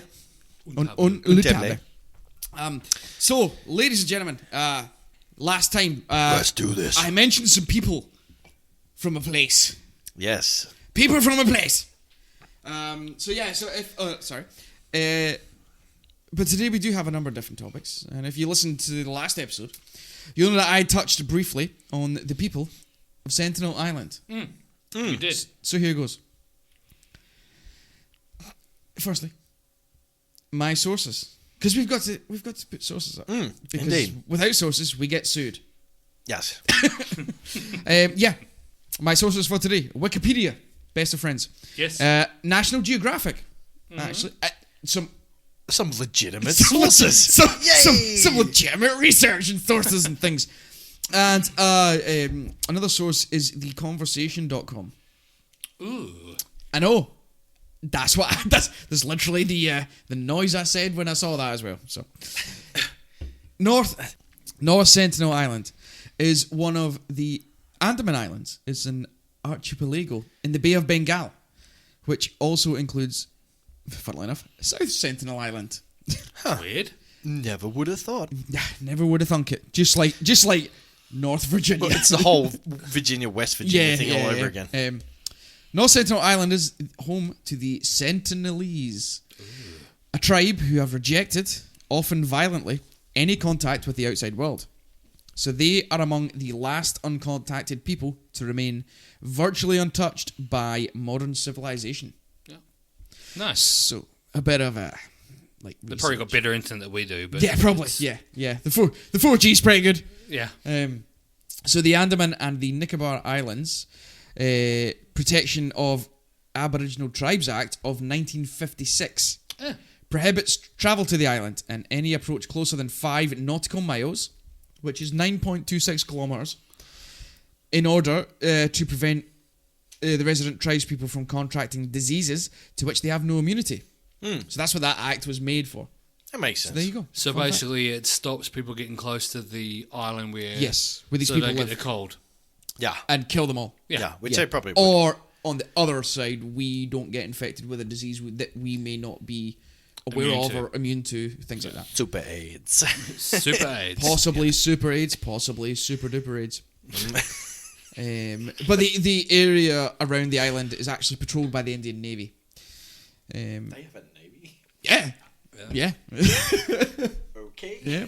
tablet. Le tablet. tablet. So, ladies and gentlemen, last time Let's do this. I mentioned some people from a place. Yes. People from a place. But today we do have a number of different topics, and if you listen to the last episode, you'll know that I touched briefly on the people of Sentinel Island. You did. So here goes. Firstly, my sources, because we've got to put sources up. Because indeed. without sources, we get sued. Yes. My sources for today: Wikipedia, best of friends. Yes. National Geographic, actually. Some legitimate sources. Some legitimate research and sources and things. And another source is theconversation.com. Ooh. I know. That's literally the noise I said when I saw that as well. So, North Sentinel Island is one of the Andaman Islands. It's an archipelago in the Bay of Bengal, which also includes, funnily enough, South Sentinel Island. Weird. Never would have thought. Never would have thunk it. Just like North Virginia. Well, it's the whole Virginia, West Virginia thing all over again. North Sentinel Island is home to the Sentinelese, a tribe who have rejected, often violently, any contact with the outside world. So they are among the last uncontacted people to remain virtually untouched by modern civilization. Yeah. Nice. So a bit of a They've probably got better internet than we do, but yeah, probably. Yeah. The 4G's pretty good. Yeah. So the Andaman and the Nicobar Islands Protection of Aboriginal Tribes Act of 1956 prohibits travel to the island and any approach closer than 5 nautical miles, which is 9.26 kilometres, in order to prevent the resident tribespeople from contracting diseases to which they have no immunity. So that's what that act was made for. That makes sense. So there you go. So basically, it stops people getting close to the island where Where these so people they live. get the cold. Yeah. And kill them all. Yeah, we'd say probably would. Or on the other side, we don't get infected with a disease that we may not be aware Immune of to. or immune to, things like that. Super AIDS. Super AIDS. Possibly super AIDS, possibly super duper AIDS. But the area around the island is actually patrolled by the Indian Navy. They have a navy. Yeah. Okay. Yeah.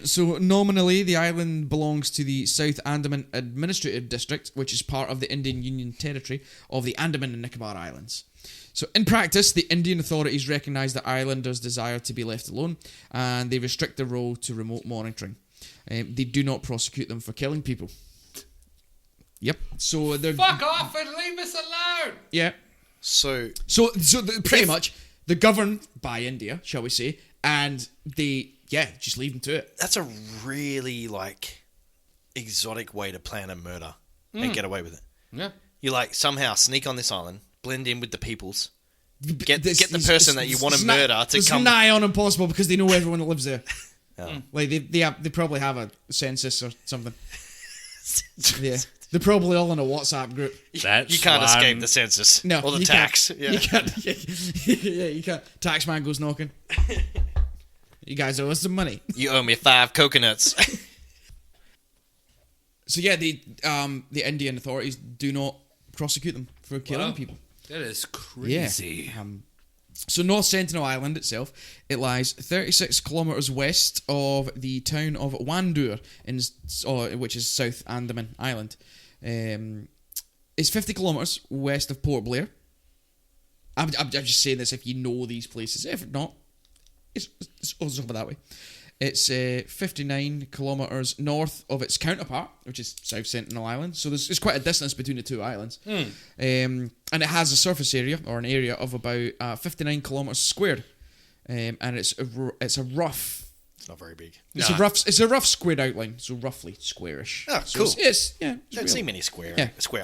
So nominally, the island belongs to the South Andaman Administrative District, which is part of the Indian Union Territory of the Andaman and Nicobar Islands. So in practice, the Indian authorities recognise the islanders' desire to be left alone, and they restrict their role to remote monitoring. They do not prosecute them for killing people. Yep. So they're Fuck off and leave us alone. yeah. So Pretty much they're governed by India, shall we say, and they just leave them to it. that's a really exotic way to plan a murder and get away with it. Yeah. You somehow sneak on this island, blend in with the peoples, get This- the person that you want to murder to it's come. nigh on impossible because they know everyone that lives there. Yeah. They probably have a census or something. Yeah, they're probably all in a WhatsApp group. That's You can't one. escape the census. No, or the you tax. Can't. Yeah. You can't. You can't. Taxman goes knocking. You guys owe us some money. You owe me 5 coconuts. So yeah, the Indian authorities do not prosecute them for killing Wow. people. That is crazy. Yeah. So North Sentinel Island itself, it lies 36 kilometres west of the town of Wandur, which is South Andaman Island. It's 50 kilometres west of Port Blair. I'm just saying this if you know these places. If not, it's also over that way. It's 59 kilometres north of its counterpart, which is South Sentinel Island. So there's quite a distance between the two islands. And it has a surface area, or an area, of about 59 kilometres squared. And it's a rough... It's not very big. It's a rough squared outline, so roughly squarish. Oh, So cool. It's Don't real. see many square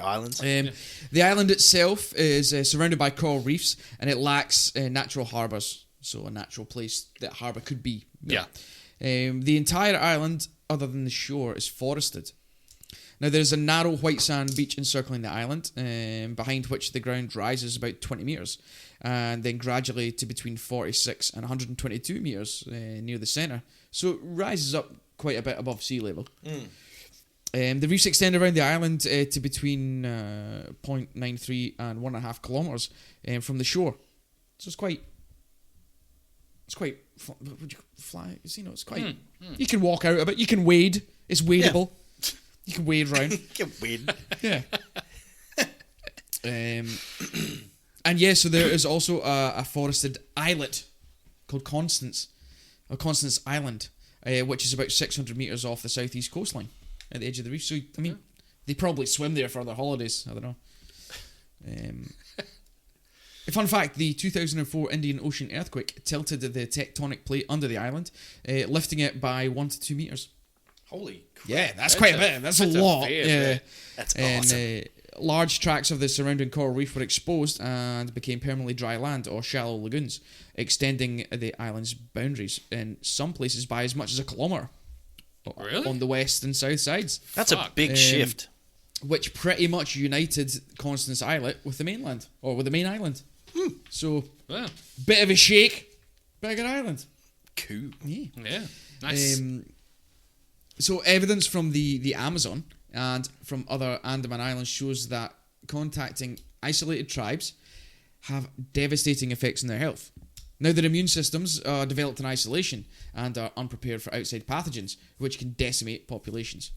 islands. The island itself is surrounded by coral reefs, and it lacks natural harbours, so a natural place that harbour could be. Yeah. The entire island, other than the shore, is forested. Now, there's a narrow white sand beach encircling the island, behind which the ground rises about 20 metres, and then gradually to between 46 and 122 metres near the centre. So it rises up quite a bit above sea level. The reefs extend around the island to between 0.93 and 1.5 kilometres from the shore. So it's quite... Would you fly? It's quite... You can walk out a bit. You can wade. It's wadeable. You can wade around. Get weird. Yeah. And yeah, so there is also a forested islet called Constance Island, which is about 600 metres off the southeast coastline at the edge of the reef. So, I mean, they probably swim there for their holidays. I don't know. Fun fact, the 2004 Indian Ocean earthquake tilted the tectonic plate under the island, lifting it by 1 to 2 metres. Holy crap. Yeah, that's quite a bit. That's a lot. fair Yeah. bit. That's And awesome. large tracts of the surrounding coral reef were exposed and became permanently dry land or shallow lagoons, extending the island's boundaries in some places by as much as a kilometre. Really? On the west and south sides. That's a big shift. Which pretty much united Constance Islet with the mainland, or with the main island. So, Wow. bit of a shake, bigger island. Cool. Yeah. Yeah. Nice. So evidence from the Amazon and from other Andaman Islands shows that contacting isolated tribes have devastating effects on their health. Now, their immune systems are developed in isolation and are unprepared for outside pathogens, which can decimate populations.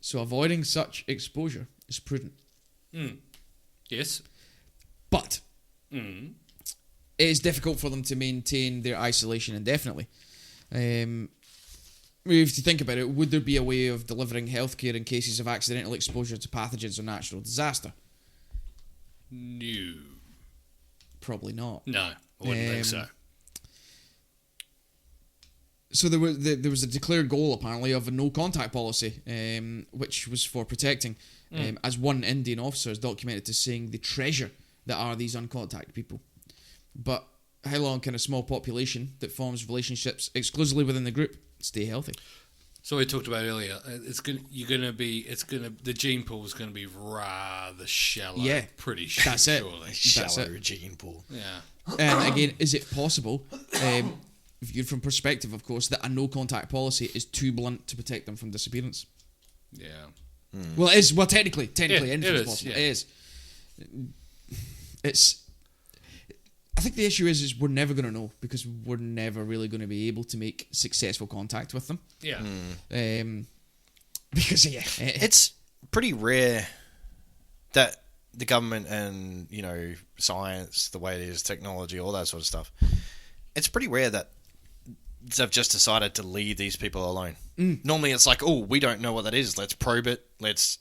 So avoiding such exposure is prudent. Yes. But it is difficult for them to maintain their isolation indefinitely. If you think about it, would there be a way of delivering healthcare in cases of accidental exposure to pathogens or natural disaster? No. Probably not. No, I wouldn't think so. So there was a declared goal apparently of a no contact policy, which was for protecting, as one Indian officer is documented as saying, the treasure that are these uncontacted people. But how long can a small population that forms relationships exclusively within the group stay healthy? So we talked about earlier. The gene pool is going to be rather shallow. Yeah, pretty that's it. surely. Shallow gene pool. Yeah. And again, is it possible, viewed from perspective, of course, that a no contact policy is too blunt to protect them from disappearance? Yeah. Well, it is. Well, technically, Yeah, anything it is is, possible. yeah. It is. It's. I think the issue is we're never going to know because we're never really going to be able to make successful contact with them. Yeah. Because It's pretty rare that the government and, science, the way it is, technology, all that sort of stuff, it's pretty rare that they've just decided to leave these people alone. Normally it's like, oh, we don't know what that is. Let's probe it. Let's,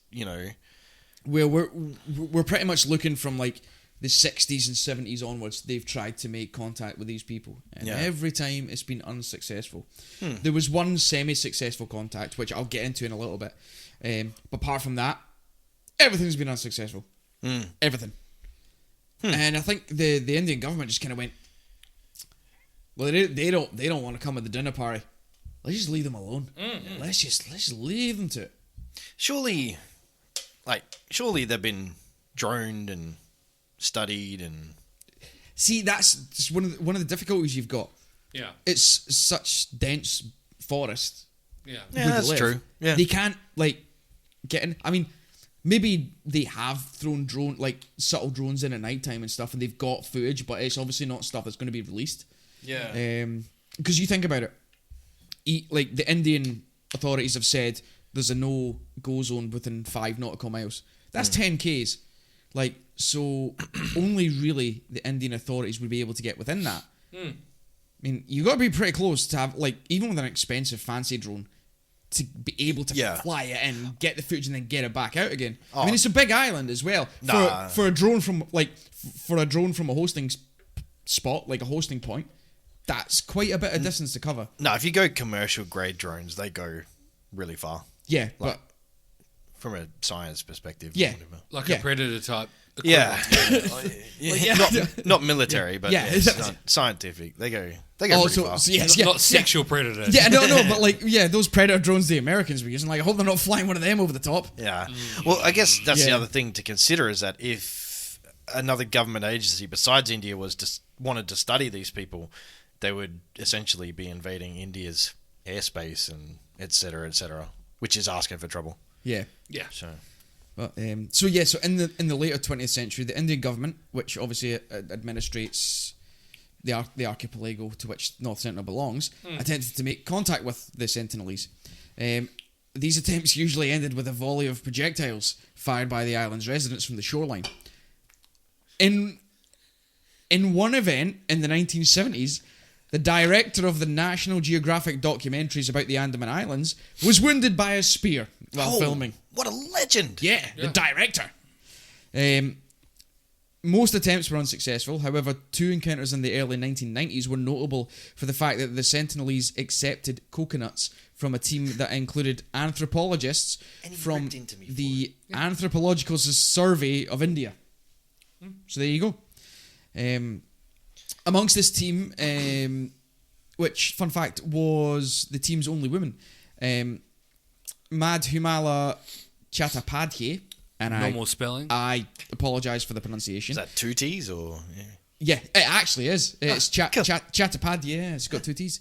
Well, we're pretty much looking from like the 60s and 70s onwards. They've tried to make contact with these people, and every time it's been unsuccessful. There was one semi-successful contact, which I'll get into in a little bit. But apart from that, everything's been unsuccessful. Everything. And I think the Indian government just kind of went, well, they don't want to come at the dinner party. Let's just leave them alone. Let's just leave them to it. Surely they've been droned and studied and... See, that's just one of the difficulties you've got. Yeah. It's such dense forest. Yeah. Yeah, where they that's live. true. Yeah. They can't get in. I mean, maybe they have thrown subtle drones in at night time and stuff, and they've got footage, but it's obviously not stuff that's going to be released. Yeah. Because you think about it, the Indian authorities have said there's a no-go zone within 5 nautical miles. That's 10 k's. So only really the Indian authorities would be able to get within that. I mean, you got to be pretty close to have, even with an expensive fancy drone, to be able to fly it in, get the footage, and then get it back out again. I mean, it's a big island as well. For a drone from a hosting spot, like a hosting point, that's quite a bit of distance to cover. No, if you go commercial grade drones, they go really far. Yeah, but from a science perspective. Yeah. Like a predator type. Yeah. Not military, but scientific. They go pretty far. Not sexual predator. Yeah, no, but those predator drones the Americans were using, I hope they're not flying one of them over the top. Yeah. Well, I guess that's the other thing to consider is that if another government agency besides India wanted to study these people, they would essentially be invading India's airspace and et cetera, which is asking for trouble. Yeah. Yeah. So in the later 20th century, the Indian government, which obviously administrates the archipelago to which North Sentinel belongs, attempted to make contact with the Sentinelese. These attempts usually ended with a volley of projectiles fired by the island's residents from the shoreline. In one event in the 1970s, the director of the National Geographic documentaries about the Andaman Islands was wounded by a spear while filming. What a legend! Yeah, the director. Most attempts were unsuccessful. However, 2 encounters in the early 1990s were notable for the fact that the Sentinelese accepted coconuts from a team that included anthropologists from the Anthropological Survey of India. So there you go. Amongst this team, which, fun fact, was the team's only woman, Madhumala Chattopadhyay, and Normal spelling. I apologise for the pronunciation. Is that 2 T's or? Yeah, it actually is. It's Chattopadhyay. Yeah, it's got 2 T's.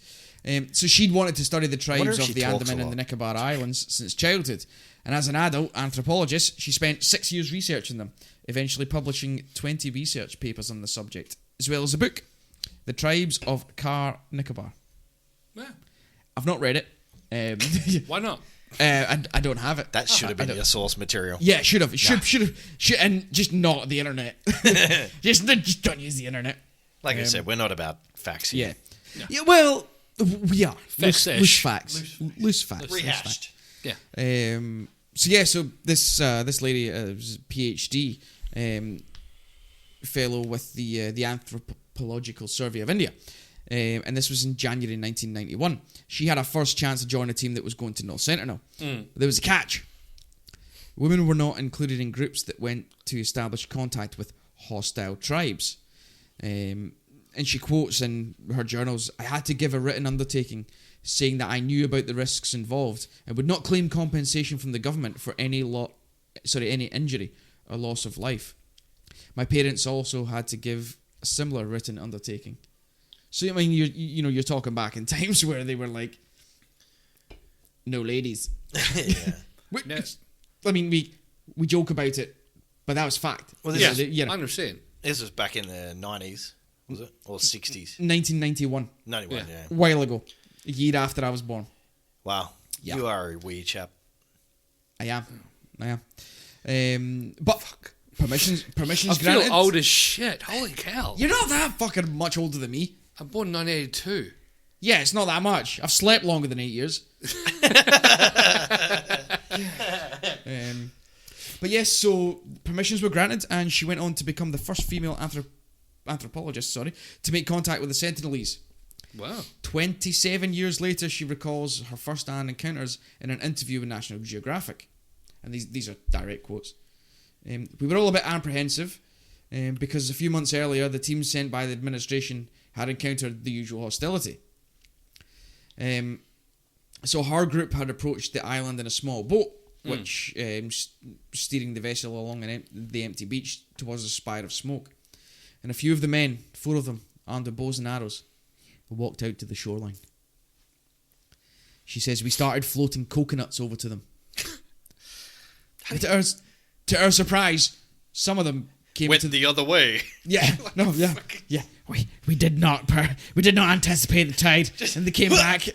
So she'd wanted to study the tribes of the Andaman and the Nicobar Islands since childhood, and as an adult anthropologist, she spent 6 years researching them, eventually publishing 20 research papers on the subject, as well as a book, The Tribes of Car Nicobar. Yeah. I've not read it. Why not? I don't have it. That should have been your source material. Yeah, should have. Should, and just not the internet. just don't use the internet. Like I said, we're not about facts here. Yeah, well, we are. Facts-ish. Loose facts. Rehashed. Yeah. So this lady was a PhD fellow with the Anthropological Survey of India. And this was in January 1991. She had her first chance to join a team that was going to North Sentinel. But there was a catch. Women were not included in groups that went to establish contact with hostile tribes. And she quotes in her journals, "I had to give a written undertaking saying that I knew about the risks involved and would not claim compensation from the government for any injury or loss of life. My parents also had to give a similar written undertaking." So I mean, you're talking back in times where they were like, no ladies. Yeah. I mean, we joke about it, but that was fact. Well, I understand. This was back in the 90s, was it? Or 60s? 1991. 91, yeah. A while ago. A year after I was born. Wow. Yeah. You are a wee chap. I am. But permissions I granted. feel old as shit. Holy cow. You're not that fucking much older than me. I'm born in 1982. Yeah, it's not that much. I've slept longer than 8 years. But yes, so permissions were granted, and she went on to become the first female anthropologist, to make contact with the Sentinelese. Wow. 27 years later, she recalls her first-hand encounters in an interview with National Geographic. And these are direct quotes. We were all a bit apprehensive, because a few months earlier, the team sent by the administration had encountered the usual hostility. So her group had approached the island in a small boat, which steering the vessel along the empty beach towards a spire of smoke. And a few of the men, 4 of them, armed with bows and arrows, walked out to the shoreline. She says, "We started floating coconuts over to them. To our surprise, some of them came Went the other way. Yeah, no, yeah. We did not anticipate the tide, and they came back.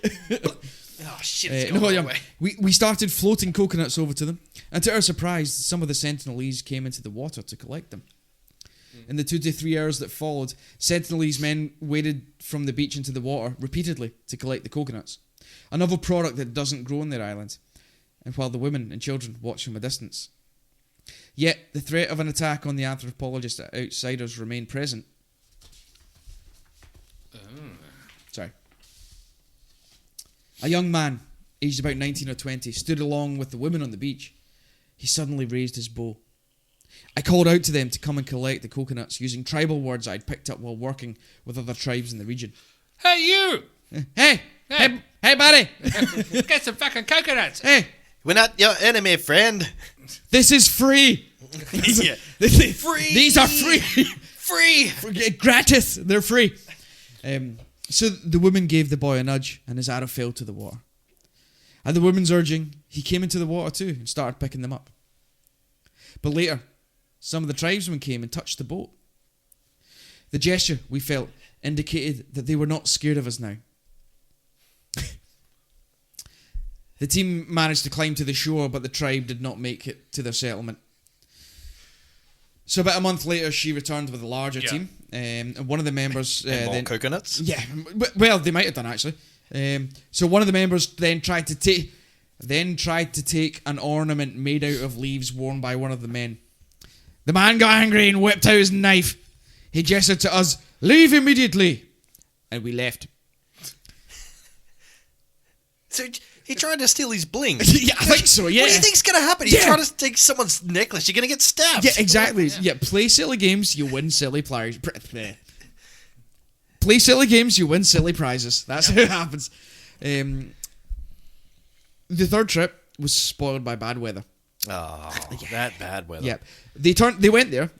Oh shit! It's going the wrong way. We started floating coconuts over to them, and to our surprise, some of the Sentinelese came into the water to collect them. In the 2 to 3 hours that followed, Sentinelese men waded from the beach into the water repeatedly to collect the coconuts, another product that doesn't grow on their island, and while the women and children watched from a distance. Yet, the threat of an attack on the anthropologist outsiders remained present. Sorry. A young man, aged about 19 or 20, stood along with the women on the beach. He suddenly raised his bow. I called out to them to come and collect the coconuts using tribal words I'd picked up while working with other tribes in the region. Hey, you! Hey, buddy! Get some fucking coconuts! Hey! We're not your enemy, friend. This is free! Yeah. Free! These are free! Free! Gratis! They're free! So the woman gave the boy a nudge, and his arrow fell to the water. At the woman's urging, he came into the water too and started picking them up. But later, some of the tribesmen came and touched the boat. The gesture, we felt, indicated that they were not scared of us now. The team managed to climb to the shore, but the tribe did not make it to their settlement. So about a month later, she returned with a larger team, and one of the members... and more coconuts? Yeah, well, they might have done, actually. So one of the members then tried to take an ornament made out of leaves worn by one of the men. The man got angry and whipped out his knife. He gestured to us, "Leave immediately." And we left. So he tried to steal his bling. Yeah, I think so, yeah. What do you think's going to happen? He's Yeah. trying to take someone's necklace. You're going to get stabbed. Yeah, exactly. Yeah, play silly games, you win silly prizes. Play silly games, you win silly prizes. That's how it happens. The third trip was spoiled by bad weather. Oh, that bad weather. Yeah, they went there.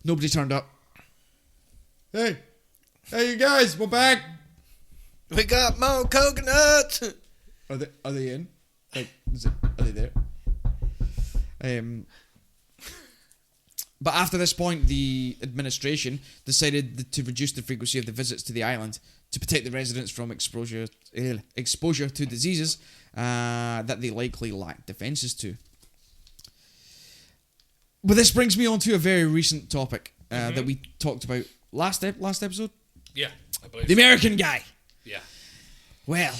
Nobody turned up. Hey, you guys, we're back. We got more coconuts. Are they in? Like, are they there? But after this point, the administration decided to reduce the frequency of the visits to the island to protect the residents from exposure to diseases that they likely lacked defences to. But this brings me on to a very recent topic that we talked about last episode. Yeah, I believe The American guy. Yeah. Well,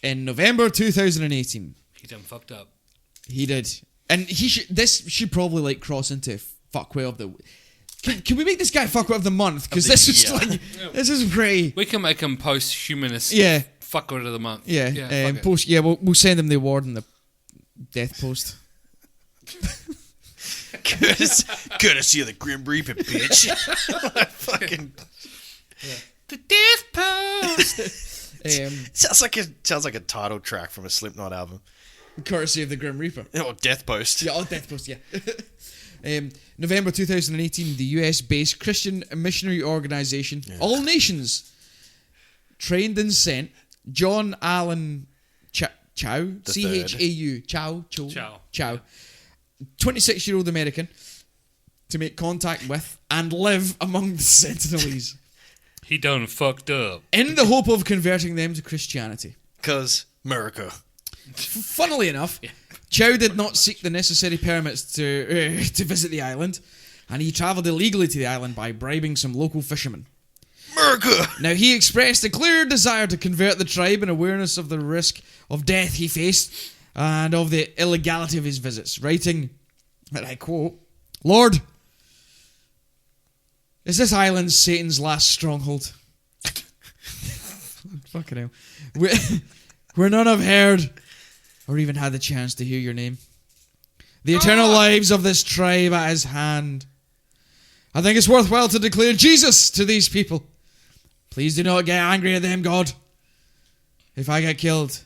in November 2018, He done fucked up. he did. And this should probably like cross into fuckwit of the... Can we make this guy fuckwit of the month? Because this is like... This is pretty... We can make him post-humanist Yeah. fuckwit of the month. Yeah. fuck it. Post, yeah, we'll send him the award in the death post. Courtesy of the Grim Reaper, bitch. Fucking... The death post! sounds like a title track from a Slipknot album. Courtesy of the Grim Reaper. Or Death Post. Yeah, Death Post, yeah. November 2018, the US-based Christian missionary organisation, All Nations, trained and sent John Allen Chow, C-H-A-U, Chow, 26-year-old American, to make contact with and live among the Sentinelese, He done fucked up. in the hope of converting them to Christianity. Because America. Funnily enough, Chow did not seek the necessary permits to visit the island, and he travelled illegally to the island by bribing some local fishermen. America! Now, he expressed a clear desire to convert the tribe in awareness of the risk of death he faced and of the illegality of his visits, writing, and I quote, "Lord, is this island Satan's last stronghold? Fucking hell. Where none have heard or even had the chance to hear your name. The eternal lives of this tribe at his hand. I think it's worthwhile to declare Jesus to these people. Please do not get angry at them, God. If I get killed,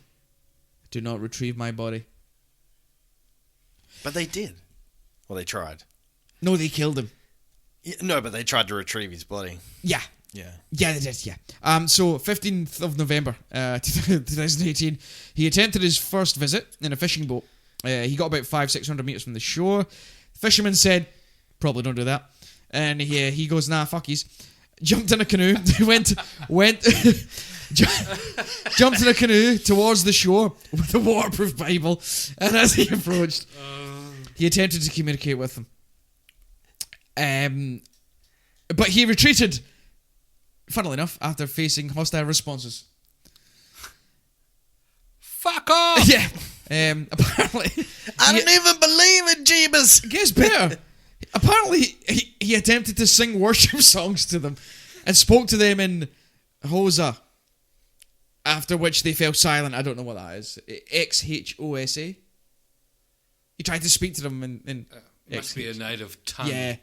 do not retrieve my body." But they did. Well, they tried. No, they killed him. Yeah, no, but they tried to retrieve his body. Yeah. Yeah. Yeah, they did, yeah. So, 15th of November 2018, he attempted his first visit in a fishing boat. He got about 500-600 metres from the shore. Fisherman said, "Probably don't do that." And he goes, "Nah, fuckies." Jumped in a canoe, jumped in a canoe towards the shore with a waterproof Bible, and as he approached, he attempted to communicate with them. But he retreated, funnily enough, after facing hostile responses. Fuck off! Yeah. Apparently, I don't even believe in Jeebus! it gets better. Apparently, he attempted to sing worship songs to them and spoke to them in Hosa, after which they fell silent. I don't know what that is. X-H-O-S-A. He tried to speak to them in Must be a native tongue. Yeah.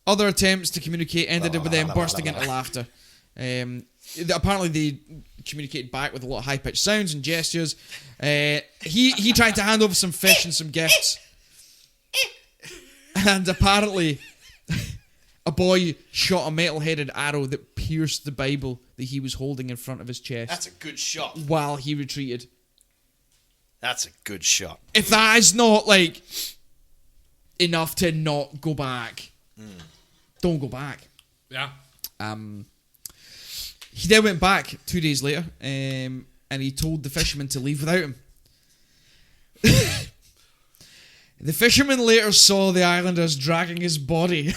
Other attempts to communicate ended with them bursting into laughter. Apparently they communicated back with a lot of high-pitched sounds and gestures. He tried to hand over some fish and some gifts. And apparently a boy shot a metal-headed arrow that pierced the Bible that he was holding in front of his chest. That's a good shot. While he retreated. That's a good shot. If that is not, like, enough to not go back, don't go back. Yeah. He then went back 2 days later, and he told the fishermen to leave without him. The fishermen later saw the islanders dragging his body,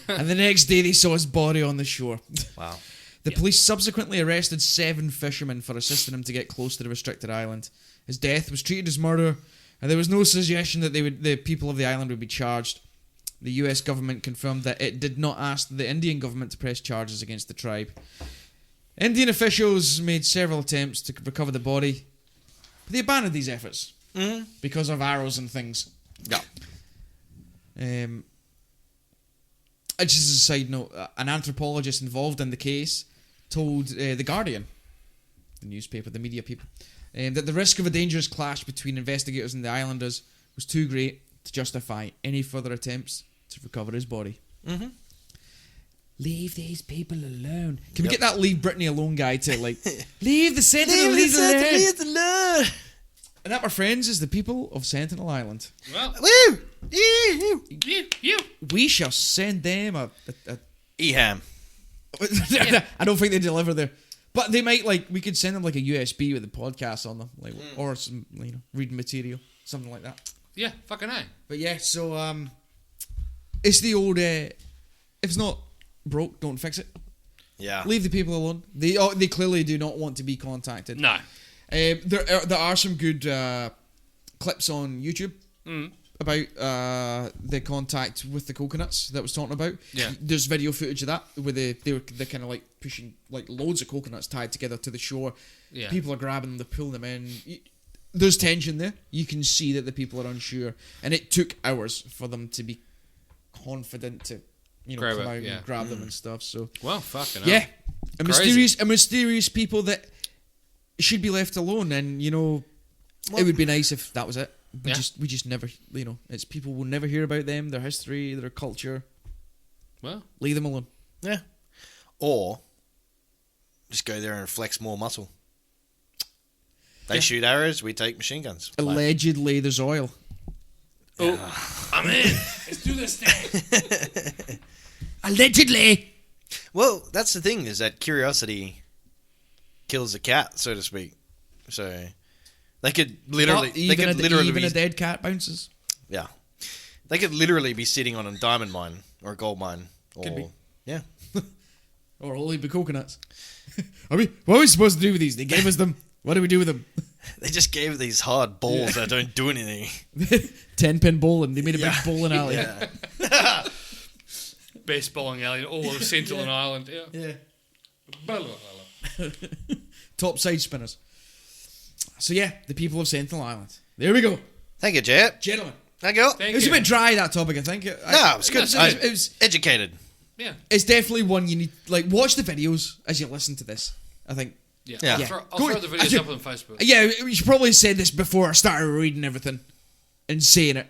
and the next day they saw his body on the shore. Wow. The police subsequently arrested 7 fishermen for assisting him to get close to the restricted island. His death was treated as murder, And there was no suggestion that the people of the island would be charged. The US government confirmed that it did not ask the Indian government to press charges against the tribe. Indian officials made several attempts to recover the body, but they abandoned these efforts because of arrows and things. Yeah. Just as a side note, an anthropologist involved in the case told The Guardian, the newspaper, the media people, that the risk of a dangerous clash between investigators and the islanders was too great to justify any further attempts to recover his body. Mm-hmm. Leave these people alone. Can we get that Leave Britney Alone guy to, like, leave the Sentinel alone? And that, my friends, is the people of Sentinel Island. Well, Woo! you. We shall send them a Eham. I don't think they deliver there. But they might, like, we could send them like a USB with the podcast on them, like, or some, reading material, something like that. Yeah, fucking A. But yeah, so it's the old if it's not broke, don't fix it. Yeah. Leave the people alone. They clearly do not want to be contacted. No. There are some good clips on YouTube about the contact with the coconuts that I was talking about. Yeah. There's video footage of that where they're kind of like pushing like loads of coconuts tied together to the shore. Yeah. People are grabbing them, they're pulling them in. There's tension there. You can see that the people are unsure, and it took hours for them to be confident to Grab come it, out yeah. and grab them and stuff. So Well, fucking yeah, hell. a mysterious people that should be left alone, and it would be nice if that was it. We just never, it's people will never hear about them, their history, their culture. Well, Leave them alone. Yeah. Or just go there and flex more muscle. They shoot arrows, we take machine guns. Allegedly, there's oil. I'm in. Let's do this thing. Allegedly. Well, that's the thing, is that curiosity kills the cat, so to speak. So they could literally, But even be, a dead cat bounces. yeah, they could literally be sitting on a diamond mine or a gold mine, or Could be. yeah, Or only be coconuts. What are we supposed to do with these? They gave us them. What do we do with them? they just gave these hard balls that don't do anything. 10-pin bowling. They made a big bowling alley. Yeah. Best bowling alley in all of Sentinel Island. Yeah. Yeah. Blah, blah, blah, blah. Top side spinners. So yeah, the people of Sentinel Island. There we go. Thank you, Jet. Gentlemen. Thank you. Thank It was you. a bit dry, that topic, I think. No, it was good. It was Educated. Yeah. it's definitely one you need, like, watch the videos as you listen to this, I think. Yeah. Yeah. I'll Go- throw the videos up on Facebook. Yeah, we should probably say this before I started reading everything and saying it.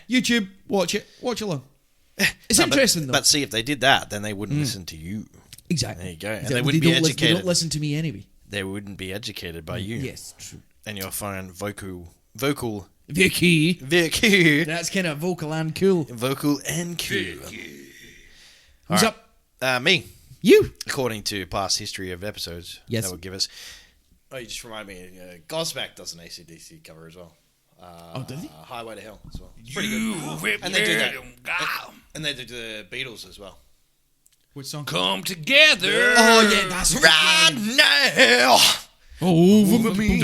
YouTube, watch it. Watch along. It's interesting, though. But see, if they did that, then they wouldn't listen to you. Exactly. There you go. And they wouldn't be They educated. don't listen to me anyway. They wouldn't be educated by you. Yes, true. And your fine vocal, Vicky. vocal That's kind of vocal and cool. and cool. Who's All right. up? Me. You. According to past history of episodes, Yes. that would give us. Oh, you just remind me. Gosback does an AC/DC cover as well. Does he? Highway to Hell as well. It's pretty good. And they do that. And they do the Beatles as well. Which song? Come together. Oh, yeah, that's Right now. over me.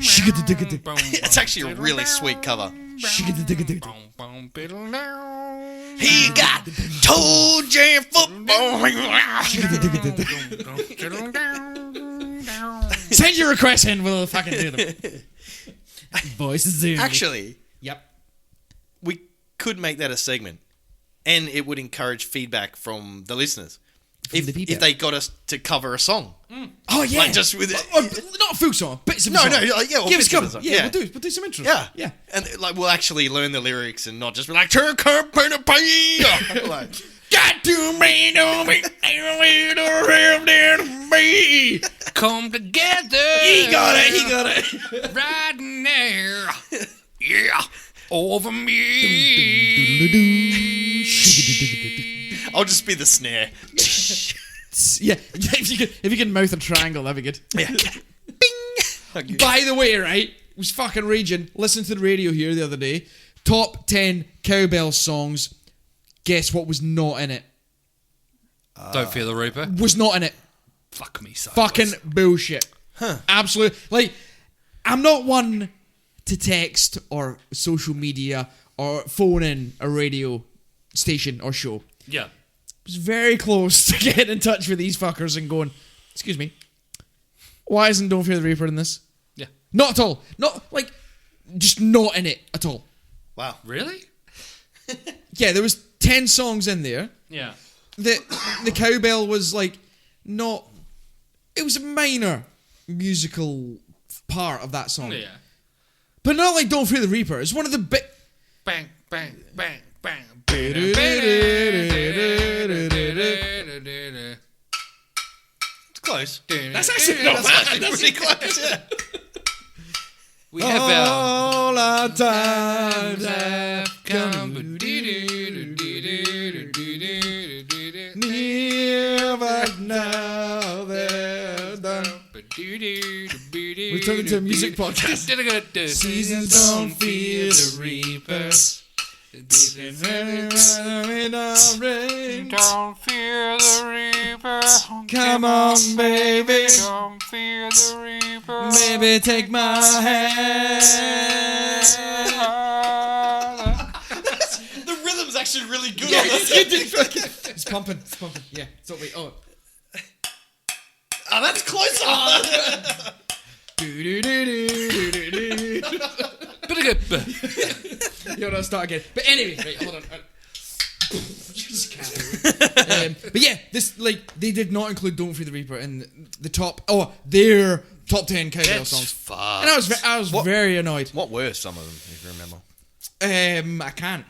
It's actually a really sweet cover. He got toe jam football. Send your requests in, we'll fucking do them. Voices in. Actually, Yep. we could make that a segment, and it would encourage feedback from the listeners. From the people. If they got us to cover a song. Oh, yeah. Like, just with not a full song, bits of a No, song. no, yeah, well, Give us bits of a a song, couple. yeah. We'll do some intros. Yeah. Yeah. And like we'll actually learn the lyrics and not just be like, turn company pay. Like, got to be no me, me. Come together. He got it. Right now. Yeah. Over me. I'll just be the snare. Yeah, if you can mouth a triangle, that'd be good. Yeah. Bing. By the way, right, was fucking raging. Listen to the radio here the other day. Top 10 cowbell songs. Guess what was not in it? Don't Fear the Reaper. Was not in it. Fuck me sideways. Fucking bullshit. Absolute. Like, I'm not one to text or social media or phone in a radio station or show. Yeah. I was very close to getting in touch with these fuckers and going, excuse me, why isn't Don't Fear the Reaper in this? Yeah. Not at all. Not, like, just not in it at all. Wow. Really? Yeah, there was 10 songs in there. Yeah. The cowbell was, like, not... It was a minor musical part of that song. Yeah. But not like Don't Fear the Reaper. It's one of the big... Bang, bang, bang, bang. It's close. That's actually not bad. That's pretty close, yeah. We have our... All our times have come. near, but now they're done. We turned into a music podcast. Seasons don't fear the reaper. Don't fear the reaper. Come on, baby. Don't fear the reaper. Maybe take my hand. The rhythm's actually really good Yeah, on this. it's pumping. It's pumping. Yeah. So wait. Oh. Oh, that's closer. Yo, no, start again. But anyway, right, hold on. Just but yeah, this, like, they did not include Don't Fear the Reaper in the top. Oh, their top 10 cowbell That's songs. fucked. And I was very annoyed. What were some of them, if you remember? I can't.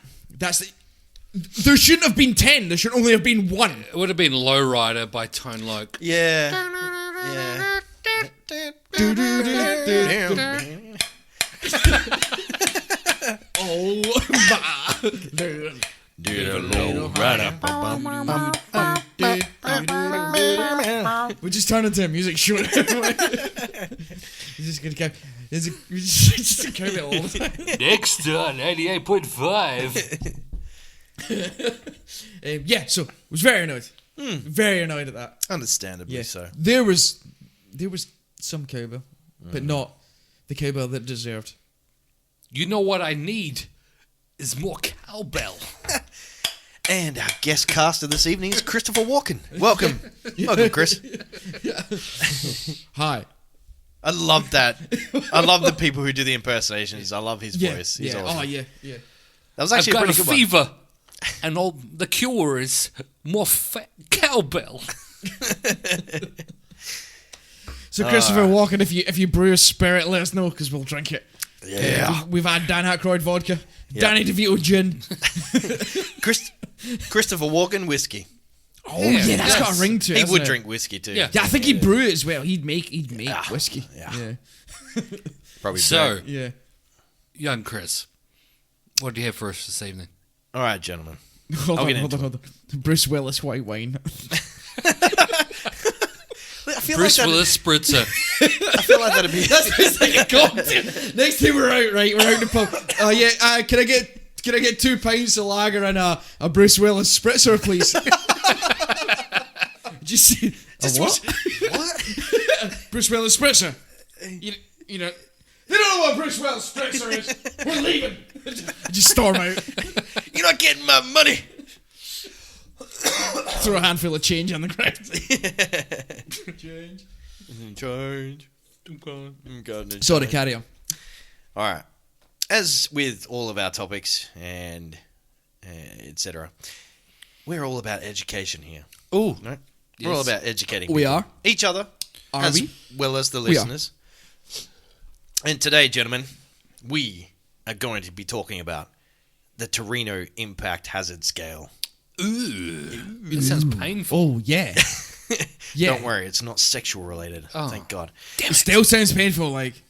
There shouldn't have been 10. There should only have been one. It would have been Lowrider by Tone Loc. Yeah. Oh, we just turned into a music show. He's just gonna go. It's just a cowbell all the time. Next on 98.5. Yeah, so I was very annoyed. Very annoyed at that. Understandably Yeah, so. there was some cowbell, but not the cowbell that it deserved. You know what I need is more cowbell. And our guest caster this evening is Christopher Walken. Welcome. Welcome, Chris. Hi. I love that. I love the people who do the impersonations. I love his voice. He's yeah. awesome. Oh yeah. That was I've actually got a a pretty good fever, and all the cure is more fat cowbell. So Christopher Walken, if you brew a spirit, let us know because we'll drink it. one. Yeah. We've had Dan Aykroyd vodka, Danny DeVito gin. Christopher Walken whiskey. Oh yeah, that's got a ring to it. He hasn't would it? drink whiskey too. Yeah. Yeah, I think he'd brew it as well. He'd make whiskey. Yeah. Probably So, Yeah. young Chris, what do you have for us this evening? All right, gentlemen. Hold I'll on, get hold on. Bruce Willis white wine. I feel Bruce like Willis Spritzer. I feel like that'd be. It's like a cocktail. Next time we're out, right? We're out in the pub. Oh yeah, can I get 2 pints of lager and a Bruce Willis Spritzer, please? Did you see? What? Bruce Willis Spritzer. You know. They don't know what Bruce Willis Spritzer is. We're leaving. Just storm out. You're not getting my money. Throw a handful of change on the ground. Change. Sorry, carry on. All right. As with all of our topics and etc., we're all about education here. Ooh. No? We're all about educating We people. are. Each other. Are as we? well as the We are. listeners. And today, gentlemen, we are going to be talking about the Torino Impact Hazard Scale. Ooh. That sounds painful. Oh yeah. Yeah. Don't worry, it's not sexual related. Oh. Thank God. It still sounds painful. Like.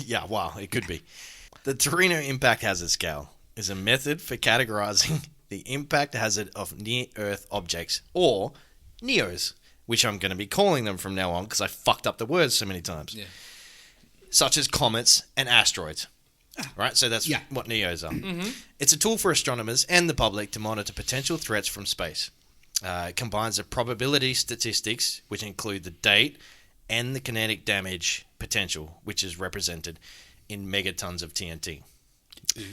Yeah, wow, it could be. The Torino Impact Hazard Scale is a method for categorizing the impact hazard of near-Earth objects, or NEOs, which I'm going to be calling them from now on because I fucked up the words so many times. Yeah. Such as comets and asteroids. Right, so that's what NEOs are. Mm-hmm. It's a tool for astronomers and the public to monitor potential threats from space. It combines the probability statistics, which include the date, and the kinetic damage potential, which is represented in megatons of TNT.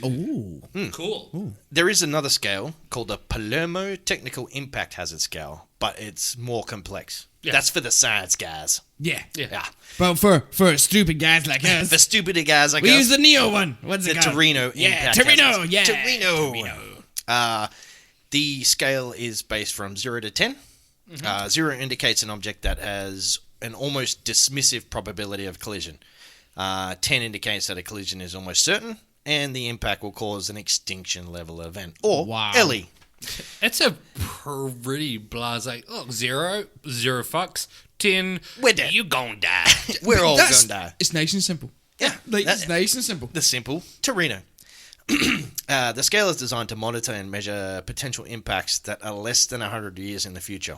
Oh, Cool. There is another scale called the Palermo Technical Impact Hazard Scale, but it's more complex. Yeah. That's for the science guys. yeah. Yeah. But for stupid guys like us, For stupider guys like we us, use the Neo one. What's the it called? Torino Yeah, Impact Torino. Hazard. Yeah, Torino. The scale is based from 0 to 10. 0 indicates an object that has an almost dismissive probability of collision. 10 indicates that a collision is almost certain, and the impact will cause an extinction level event. Or Wow. Ellie. It's a pretty blasé. Look, 0 fucks. 10, We're dead. you gon' die. We're all That's- going to die. It's nice and simple. Yeah, It's nice and simple. the simple Torino. The scale is designed to monitor and measure potential impacts that are less than 100 years in the future.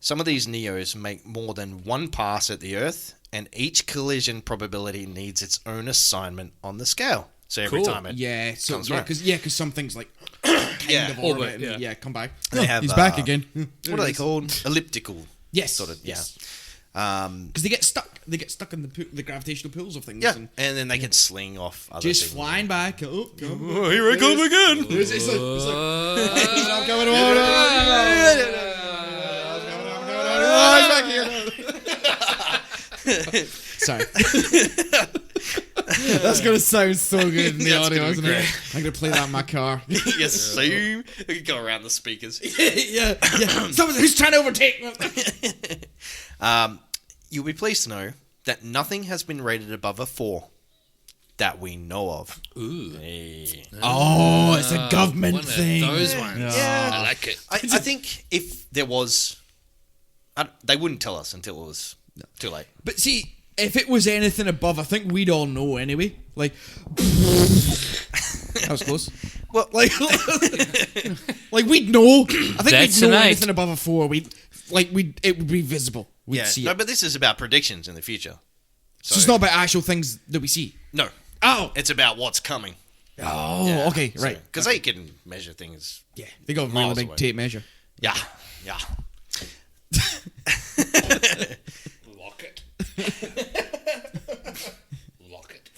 Some of these NEOs make more than one pass at the Earth, and each collision probability needs its own assignment on the scale. So every Cool. time it Yeah, so comes yeah, around. because some things like kind Yeah, of orbit, orbit, and, yeah. come back. They have, He's back again. What are they called? Elliptical. Yes, Sort of, yeah. yes. Because they get stuck. They get stuck in the gravitational pulls of things. Yeah, and and then they can sling off other just things. flying back. Oh, Oh, here I come again. It's like, I'm coming Sorry. That's gonna sound so good in the That's audio, gonna be isn't it? great. I'm gonna play that in my car. Yes, zoom. We can go around the speakers. yeah. Someone who's trying to overtake me. You'll be pleased to know that nothing has been rated above a 4 that we know of. Ooh. Hey. Oh, it's a government One of thing. those ones. Yeah. I like it. I think if there was... they wouldn't tell us until it was too late. But see, if it was anything above, I think we'd all know anyway. Like, that was close. Well, Like, like we'd know. I think That's we'd know an 8. anything above a 4. It would be visible. We'd yeah. see No, it. but this is about predictions in the future. So it's not about actual things that we see. No. Oh, It's about what's coming. oh, okay, right. Because they can measure things. Yeah, they got a really Miles big away. tape measure. Yeah. Yeah. Lock it. Lock it.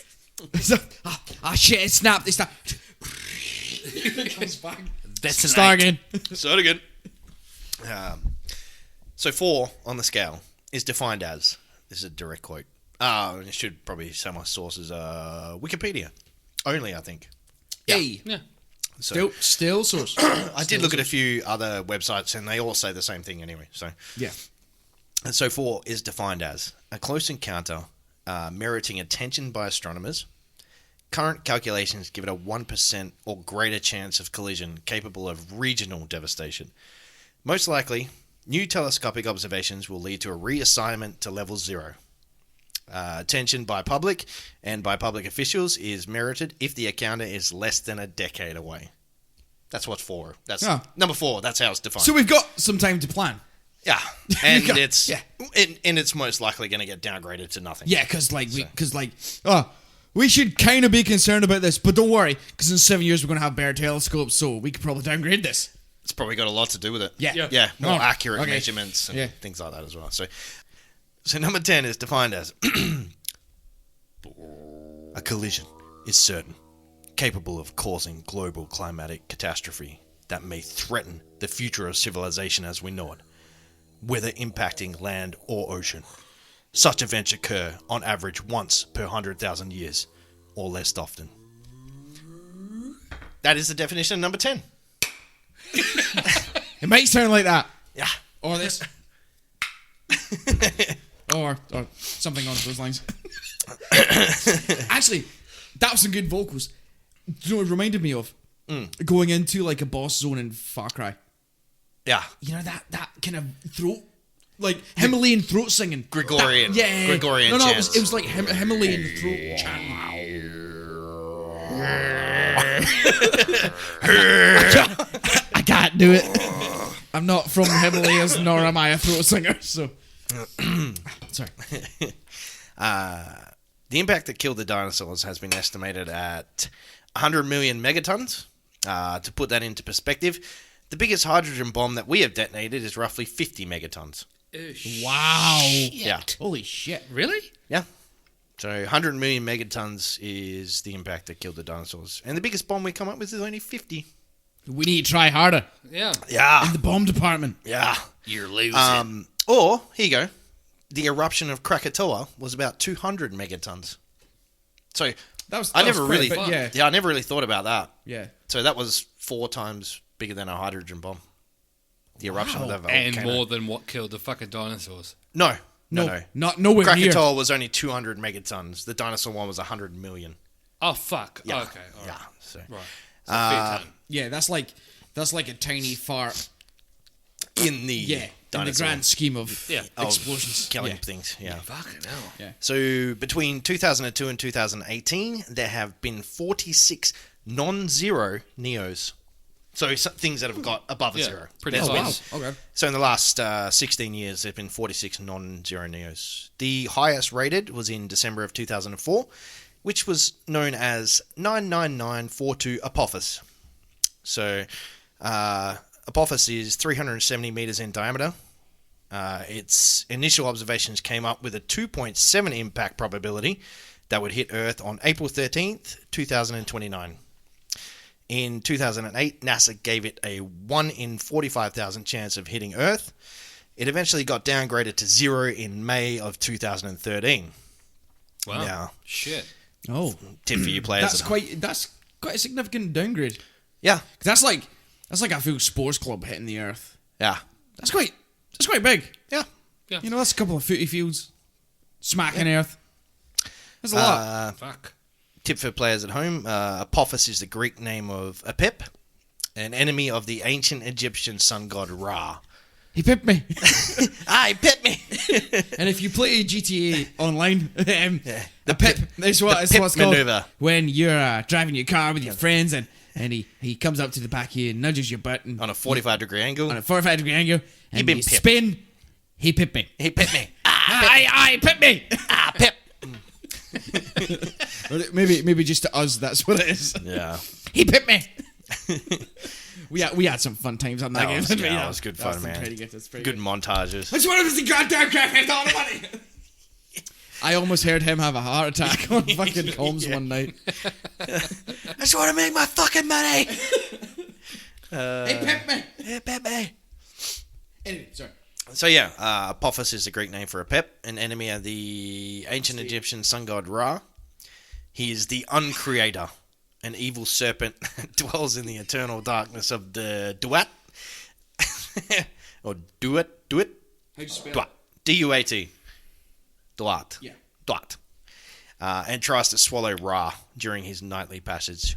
Shit! It snapped. It snapped. It comes back. That's an Start 8. again. Start again. So 4 on the scale is defined as, this is a direct quote. I should probably say my source is Wikipedia. Only, I think. Hey, Yeah. So still source. I did look at a few other websites and they all say the same thing anyway. So, Yeah. and so 4 is defined as a close encounter meriting attention by astronomers. Current calculations give it a 1% or greater chance of collision capable of regional devastation. Most likely, new telescopic observations will lead to a reassignment to level 0. Attention by public and by public officials is merited if the encounter is less than a decade away. That's what's 4. That's number 4. That's how it's defined. So we've got some time to plan. Yeah, and Yeah. it's Yeah. and it's most likely going to get downgraded to nothing. Yeah, because we should kind of be concerned about this, but don't worry, because in 7 years we're going to have better telescopes, so we could probably downgrade this. It's probably got a lot to do with it. Yeah. Yeah. Yeah, more Oh, accurate okay. measurements and Yeah. things like that as well. So number 10 is defined as a collision is certain, capable of causing global climatic catastrophe that may threaten the future of civilization as we know it, whether impacting land or ocean. Such events occur on average once per 100,000 years, or less often. That is the definition of number 10. It might sound like that. Yeah. Or this. or something on those lines. Actually, that was some good vocals. Do you know what it reminded me of? Going into like a boss zone in Far Cry. Yeah. You know that kind of throat, like Himalayan throat singing. Gregorian. Yeah. Gregorian No, chants. it was like Himalayan throat chant. I can't do it. I'm not from the Himalayas, nor am I a throat singer. So, sorry. The impact that killed the dinosaurs has been estimated at 100 million megatons. To put that into perspective, The biggest hydrogen bomb that we have detonated is roughly 50 megatons. Wow. Yeah. Holy shit. Really? Yeah. So 100 million megatons is the impact that killed the dinosaurs. And the biggest bomb we come up with is only 50. We need to try harder. Yeah. Yeah. In the bomb department. Yeah. You're losing. Or, here you go. The eruption of Krakatoa was about 200 megatons. So I never really thought about that. Yeah. So that was 4 times bigger than a hydrogen bomb. The eruption of that volcano. And more than what killed the fucking dinosaurs. No. Not nowhere near. Krakatoa was only 200 megatons. The dinosaur one was 100 million. Oh, fuck. Yeah. Okay. All right. Yeah. So. Right. So fair time. Yeah, that's like a tiny fart. In the In the grand scheme of explosions. killing things. Yeah. Fucking hell. Yeah. So between 2002 and 2018, there have been 46 non-zero NEOs. So things that have got above a zero. Pretty There's close. been- Okay. So in the last 16 years, there have been 46 non-zero NEOs. The highest rated was in December of 2004, which was known as 99942 Apophis. So Apophis is 370 meters in diameter. Its initial observations came up with a 2.7 impact probability that would hit Earth on April 13th, 2029. In 2008, NASA gave it a 1 in 45,000 chance of hitting Earth. It eventually got downgraded to 0 in May of 2013. Wow. Now, Shit. Oh, tip for you players. that's quite a significant downgrade. Yeah, That's like a full sports club hitting the Earth. yeah, That's quite big. yeah. You know, that's a couple of footy fields smacking Earth. That's a lot. Fuck. Tip for players at home, Apophis is the Greek name of Apep, an enemy of the ancient Egyptian sun god Ra. He pipped me. He pipped me! And if you play GTA online, The the pip, that's what it's pip what's called. maneuver. When you're driving your car with your friends and he comes up to the back of you and nudges your butt and On a 45-degree angle. on a 45-degree angle and been you pipped. spin, he pipped me. He pipped me. I pipped me. Pip! Maybe just to us, that's what it is. Yeah. He pipped me. we had some fun times on that That game. was- didn't we? yeah, that was good fun, That's man. pretty good. That's pretty Good good. montages. I just wanted to see goddamn crackhead all the money. I almost heard him have a heart attack on fucking comms one night. I just want to make my fucking money! He pipped me. He pipped me! Anyway, sorry. So yeah, Apophis is the Greek name for Apep, an enemy of the ancient Egyptian sun god Ra. He is the Uncreator, an evil serpent that dwells in the eternal darkness of the Duat. Or Duat. How'd you spell Duat. D-U-A-T. Duat. Yeah. Duat. And tries to swallow Ra during his nightly passage.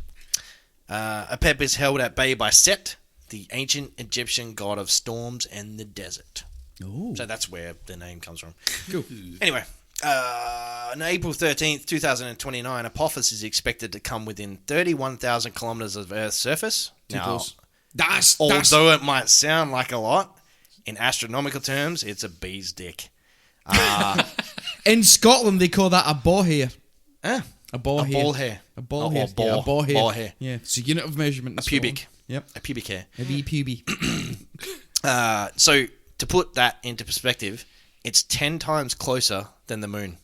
Apep is held at bay by Set, the ancient Egyptian god of storms and the desert. Ooh. So that's where the name comes from. Cool. Anyway, on April 13th, 2029, Apophis is expected to come within 31,000 kilometers of Earth's surface. Too Now, close. That's although it might sound like a lot, in astronomical terms, it's a bee's dick. in Scotland they call that a ball hair. Eh? A ball hair. Ball hair. A ball Or hair. ball. Yeah, a ball hair. Ball hair. Yeah, it's a unit of measurement. in A pubic. Scotland. Yep. A pubic hair. A wee pubie. So, to put that into perspective, it's 10 times closer than the moon.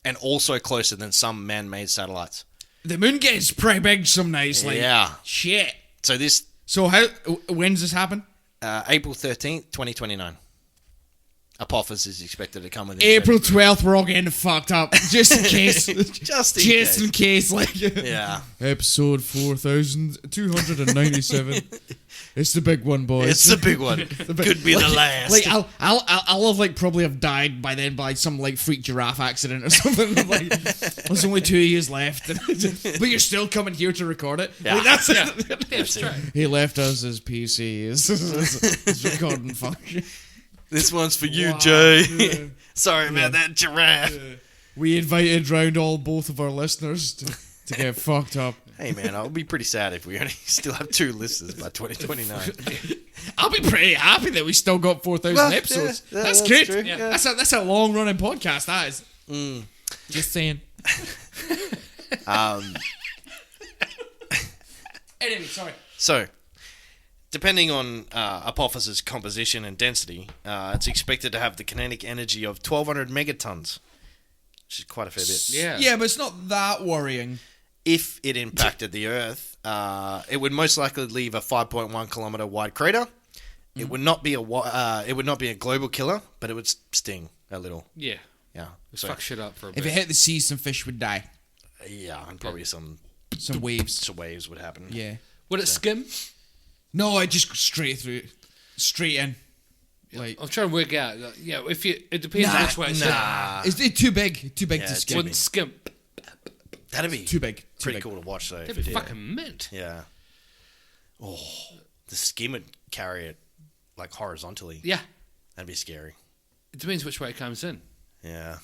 And also closer than some man-made satellites. The moon gets pretty big some nights. Like, Yeah. shit. So this, So how? When's this happen? April 13th, 2029. Apophis is expected to come within... April 12th. We're all getting fucked up, just in case. Just in Just case. in case, like. Yeah. Episode 4297. It's the big one, boys. It's the big one. Could be the last. Like I'll have like probably have died by then by some like freak giraffe accident or something. Like there's only 2 years left, but you're still coming here to record it. Yeah. Like, that's it. That's it. He left us his PC, his recording function. This one's for you, Wow. Jay. Yeah. Sorry about that giraffe. We invited round both of our listeners to get fucked up. Hey, man, I'll be pretty sad if we only still have 2 listeners by 2029. I'll be pretty happy that we still got 4,000 Well, episodes. yeah, that's that's good. true, yeah. That's a long running podcast. That is. Just saying. Anyway, sorry. So, depending on Apophis's composition and density, it's expected to have the kinetic energy of 1,200 megatons, which is quite a fair bit. Yeah. Yeah, but it's not that worrying. If it impacted the Earth, it would most likely leave a 5.1 kilometer wide crater. It would not be a global killer, but it would sting a little. Yeah. Yeah. Fuck shit up for a If bit. it hit the sea, some fish would die. Yeah, and probably some Some waves would happen. Yeah. Would it skim? No, I just go straight through, straight in. Like, I'm trying to work out. If you, it depends on which way it's Is it too big? Too big Yeah, to it's skip. Wouldn't skim. That'd be Too big. Too pretty big. cool to watch, though. If That'd it be did. fucking mint. Yeah. Oh, the skim would carry it like horizontally. Yeah. That'd be scary. It depends which way it comes in. Yeah.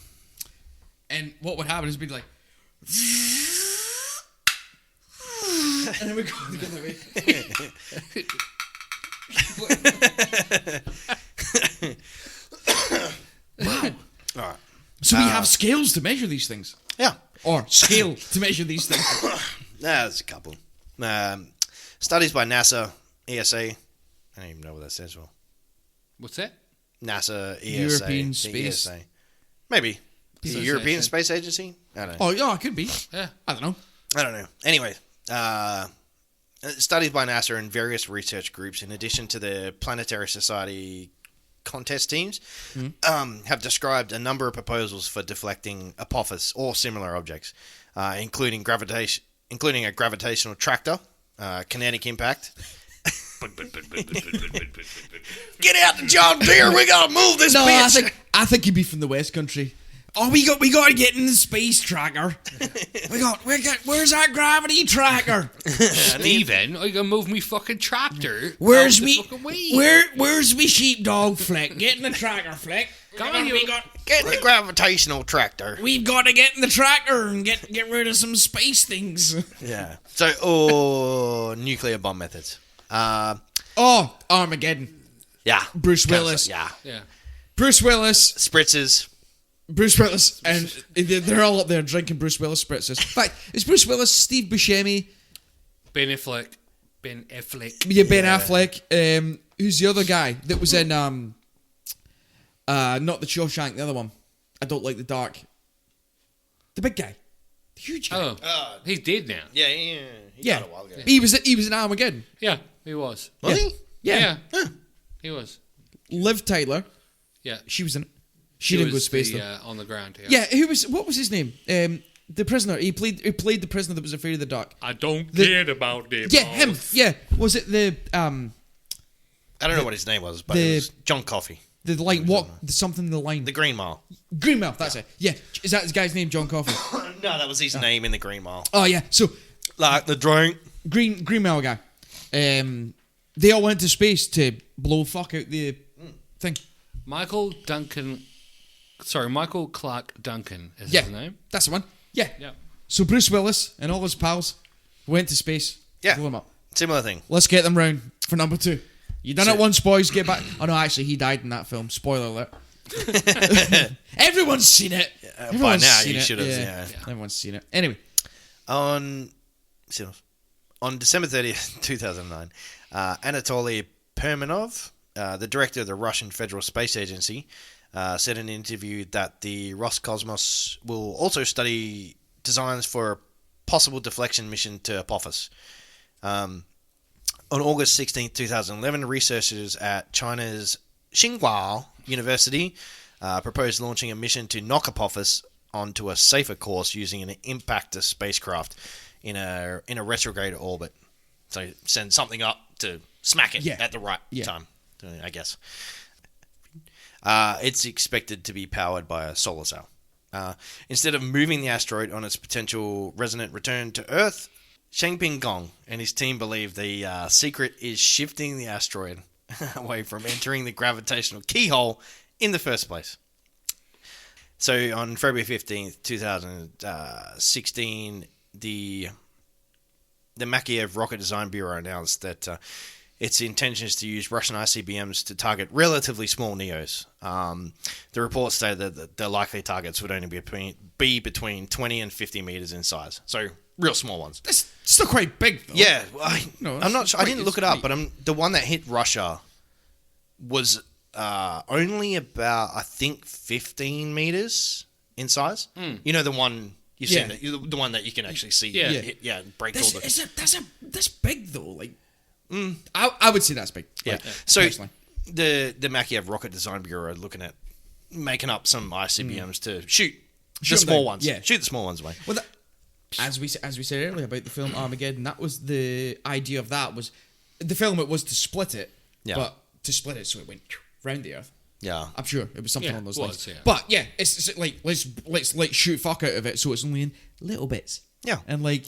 And what would happen is we'd like, and then we go the other way. Wow. All right. So we have scales to measure these things, Yeah. or scale to measure these things. There's a couple. Studies by NASA, ESA. I don't even know what that stands for. What's that? NASA, ESA. European the Space- ESA. Maybe. The Association. European Space Agency? I don't know. Oh, yeah, it could be. Yeah. I don't know. I don't know. Anyway, studies by NASA and various research groups, in addition to the Planetary Society contest teams, have described a number of proposals for deflecting Apophis or similar objects, including a gravitational tractor, kinetic impact. Get out the John Deere! We gotta move this No, bitch. I think he'd be from the West Country. Oh, we got to get in the space tracker. Where's that gravity tracker? Steven, are you gonna move me fucking tractor? Where's out the me? fucking way? Where's me sheepdog, Flick? Get in the tracker, Flick. Come on, you- Get the gravitational tractor. We've got to get in the tracker and get rid of some space things. Yeah. So, nuclear bomb methods. Oh, Armageddon. Yeah. Bruce Willis. Yeah. Yeah. Bruce Willis. Spritzers. Bruce Willis. And they're all up there drinking Bruce Willis spritzers. In fact, it's Bruce Willis, Steve Buscemi, Ben Affleck. Ben Affleck. Who's the other guy that was in not the Shawshank, the other one? I don't like the dark. The big guy. The huge guy. Oh. He's dead now. Yeah. He Yeah. died a while ago. He was in Armageddon. Yeah, he was. Was he? Yeah. He was. Liv Tyler. Yeah. She was in it. She didn't go to was space the, though. on the ground. Yeah, what was his name? The prisoner. He played the prisoner that was afraid of the dark. I don't care about them. Yeah, him. Yeah. Was it the I don't know what his name was, but the- it was John Coffey. the line what something in the line The Green Mile. Green Mile, that's it. Yeah. Is that his guy's name, John Coffey? No, that was his name in the Green Mile. Oh yeah. So Like the drink. Green Mile guy. They all went to space to blow fuck out the thing. Michael Clark Duncan is Yeah. his name. That's the one. Yeah. Yeah. So Bruce Willis and all his pals went to space. Yeah. Blew him up. Similar thing. Let's get them round for number 2. You done So- it once, boys. Get back. Oh no, actually, he died in that film. Spoiler alert. Everyone's seen it. By Everyone's now, seen you it. should have. Yeah. Everyone's seen it. Anyway, On December 30th, 2009, Anatoly Permanov, the director of the Russian Federal Space Agency, said in an interview that the Roscosmos will also study designs for a possible deflection mission to Apophis. On August 16th, 2011, researchers at China's Tsinghua University proposed launching a mission to knock Apophis onto a safer course using an impactor spacecraft in a retrograde orbit. So send something up to smack it at the right time, I guess. It's expected to be powered by a solar cell. Instead of moving the asteroid on its potential resonant return to Earth, Shangping Gong and his team believe the secret is shifting the asteroid away from entering the gravitational keyhole in the first place. So on February 15th, 2016, the Makeyev Rocket Design Bureau announced that its intention is to use Russian ICBMs to target relatively small NEOs. The report stated that the likely targets would only be between 20 and 50 meters in size. So real small ones. That's still quite big, though. Yeah, No, I'm not sure. I it's didn't look it up, quite- but the one that hit Russia was only about, I think, 15 meters in size. You know, the one you've Yeah. seen, the one that you can actually see. Yeah. Break all the. That's big, though. Like, I would say that's big. Yeah. Like, So personally. the Makiev Rocket Design Bureau are looking at making up some ICBMs to shoot the Shoot 'em small down. ones. Yeah. Shoot the small ones away. Well, as we said earlier about the film Armageddon, that was the idea of that was the film. It was to split it, Yeah. but to split it so it went round the Earth. Yeah. I'm sure it was something Yeah, on those it was, lines. yeah. But yeah, it's like let's like shoot fuck out of it so it's only in little bits. Yeah. And like,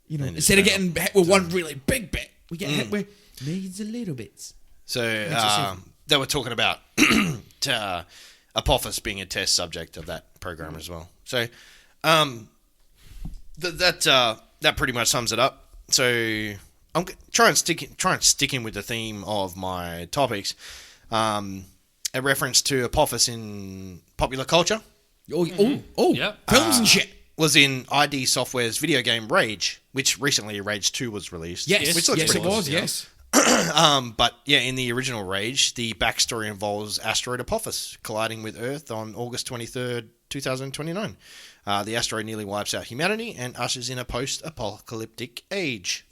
you know, And instead of just getting hit with one really big bit, we get hit with millions of little bits. So they were talking about Apophis being a test subject of that program as well. So that pretty much sums it up. So I'm trying to stick in with the theme of my topics. A reference to Apophis in popular culture Oh, Yep. films and shit. was in ID Software's video game Rage, which recently Rage 2 was released. Yes, which looks yes, pretty it cool. was. Yes. But yeah, in the original Rage, the backstory involves asteroid Apophis colliding with Earth on August 23rd, 2029. The asteroid nearly wipes out humanity and ushers in a post-apocalyptic age.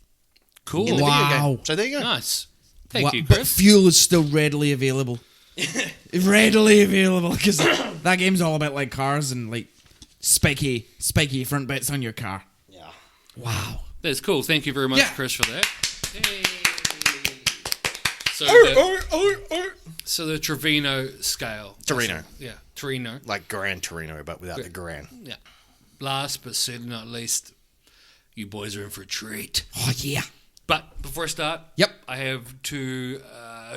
Cool. In the video Wow. game. So there you go. Nice. Thank Wa- you, But Chris. fuel is still readily available. Readily available because that game's all about like cars and like spiky front bits on your car. Yeah. Wow. That's cool. Thank you very much, Yeah. Chris, for that. Yay. So the Torino Scale. Torino. Yeah, Torino. Like Gran Torino, but without the Gran. Yeah. Last but certainly not least, you boys are in for a treat. Oh yeah. But before I start, Yep. I have two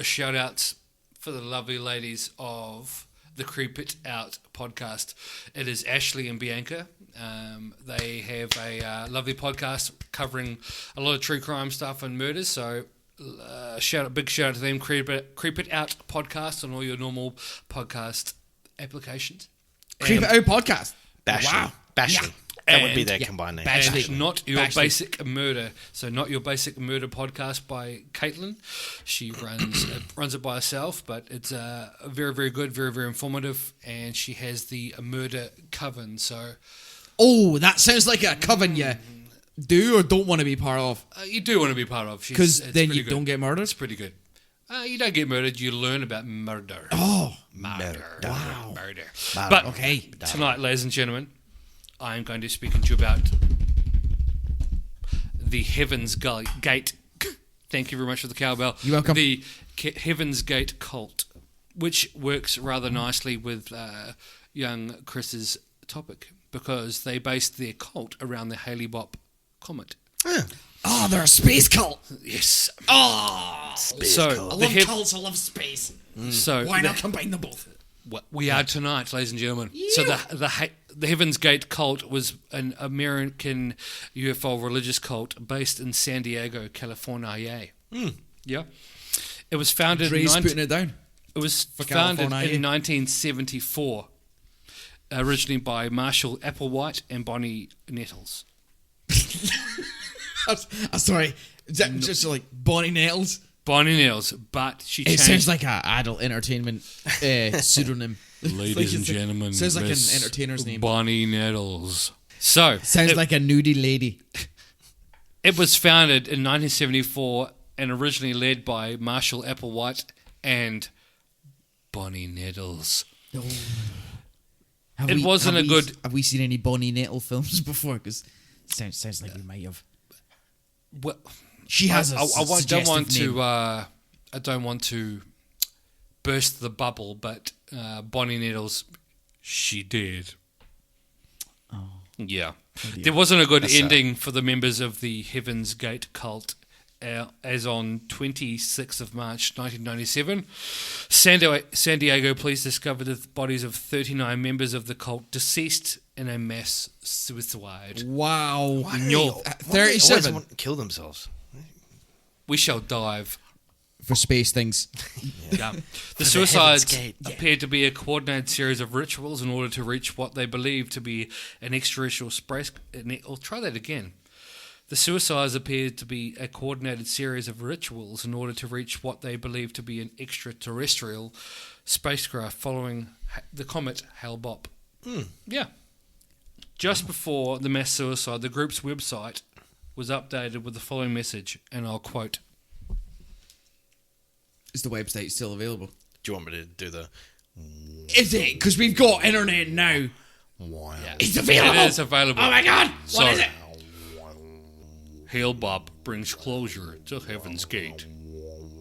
shout outs for the lovely ladies of the Creep It Out podcast. It is Ashley and Bianca. They have a lovely podcast covering a lot of true crime stuff and murders. So, big shout out to them. Creep It Out podcast on all your normal podcast applications. Creep It Out podcast. Bashley. Wow. Bashley. Yeah. That would be And- their yeah, combined name. Bashley. And Not Your Bashley. Basic Murder. So Not Your Basic Murder podcast by Caitlin. She runs it by herself, but it's very, very good, very, very informative, and she has the murder coven. So Oh, that sounds like a coven you do or don't want to be part of. you do want to be part of. Because It's then pretty you good. don't get murdered. It's pretty good. You don't get murdered, you learn about murder. Oh, Murder. Wow. Murder. Murder. But okay. tonight, ladies and gentlemen, I am going to speak to you about the Heaven's Gate. Thank you very much for the cowbell. You're welcome. The Heaven's Gate cult, which works rather nicely with young Chris's topic because they based their cult around the Hale-Bopp comet. Oh, they're a space cult. Yes. Oh, So I the love cults. I love space. so Why the- not combine them both? We are tonight, ladies and gentlemen. So the Heaven's Gate cult was an American UFO religious cult based in San Diego, California. Yeah, it was founded. Dre's putting it down. It was for founded California. in 1974, originally by Marshall Applewhite and Bonnie Nettles. I'm sorry. Is that just like Bonnie Nettles? Bonnie Nettles, but she It changed. sounds like an adult entertainment pseudonym. Ladies and gentlemen, sounds like an Miss entertainer's name. Bonnie Nettles. So Sounds like a nudie lady. it was founded in 1974 and originally led by Marshall Applewhite and Bonnie Nettles. Have It wasn't have a we- good- Have we seen any Bonnie Nettle films before? Because sounds like we might have. Well, She has a don't want name. to. I don't want to burst the bubble, but Bonnie Nettles, she did. Oh. Yeah, there wasn't a good That's sad. ending for the members of the Heaven's Gate cult. As on 26th of March 1997, San Diego police discovered the bodies of 39 members of the cult deceased in a mass suicide. Wow. Why do they 37. always want to kill themselves? We shall dive. for space things. Yeah. The Heaven's suicides Gate. appeared to be a coordinated series of rituals in order to reach what they believed to be an extraterrestrial space. I'll try that again. The suicides appeared to be a coordinated series of rituals in order to reach what they believed to be an extraterrestrial spacecraft following the comet Hale-Bopp. Yeah. Just before the mass suicide, the group's website was updated with the following message, and I'll quote. Is the website still available? Do you want me to do the... Is it? Because we've got internet now. Wow. It's available. It is available. Oh my god! So, What is it? Hale-Bopp brings closure to Heaven's Gate.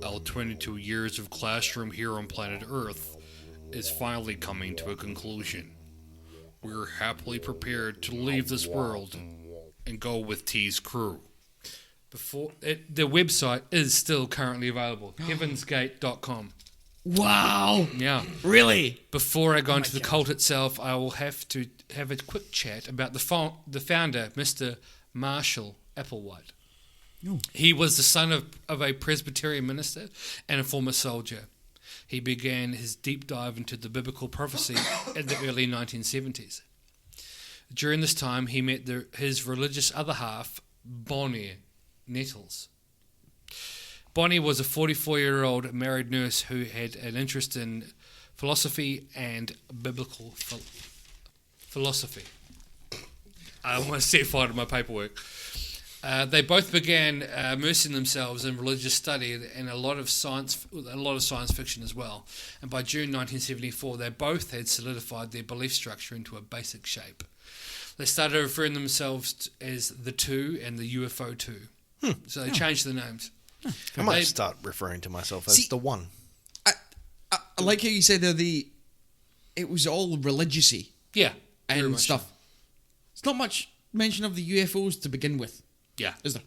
Our 22 years of classroom here on planet Earth is finally coming to a conclusion. We're happily prepared to leave this world and go with T's crew. The website is still currently available. heavensgate.com. Wow! Yeah. Really? Before I go into the cult itself, I will have to have a quick chat about the founder, Mr. Marshall Applewhite. Oh. He was the son of a Presbyterian minister and a former soldier. He began his deep dive into the biblical prophecy in the early 1970s. During this time, he met his religious other half, Bonnie Nettles. Bonnie was a 44-year-old married nurse who had an interest in philosophy and biblical philosophy. I almost set fire to my paperwork. They both began immersing themselves in religious study and a lot of science fiction as well. And by June 1974, they both had solidified their belief structure into a basic shape. They started referring themselves as the Two and the UFO Two. So they changed the names. I might start referring to myself as the One. I like how you said it was all religious-y Yeah, very and much stuff. so. It's not much mention of the UFOs to begin with, Yeah. is there?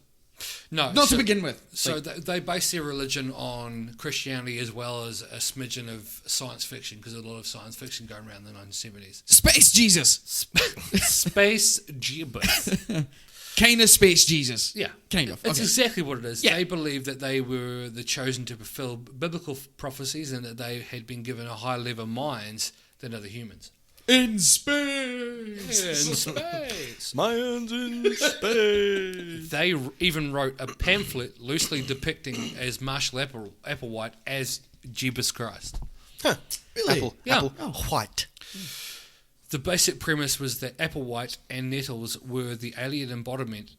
No. Not to begin with. So they base their religion on Christianity as well as a smidgen of science fiction, because there's a lot of science fiction going around in the 1970s. Space Jesus! Space Jeebus. Kind of Space Jesus. Yeah. Kind of. It's Okay. exactly what it is. Yeah. They believed that they were the chosen to fulfill biblical prophecies and that they had been given a higher level of minds than other humans. In space! In space. Mayans in space. They even wrote a pamphlet loosely depicting as Marshall Applewhite as Jeebus Christ. Huh. Really? Yeah. White. The basic premise was that Applewhite and Nettles were the alien embodiment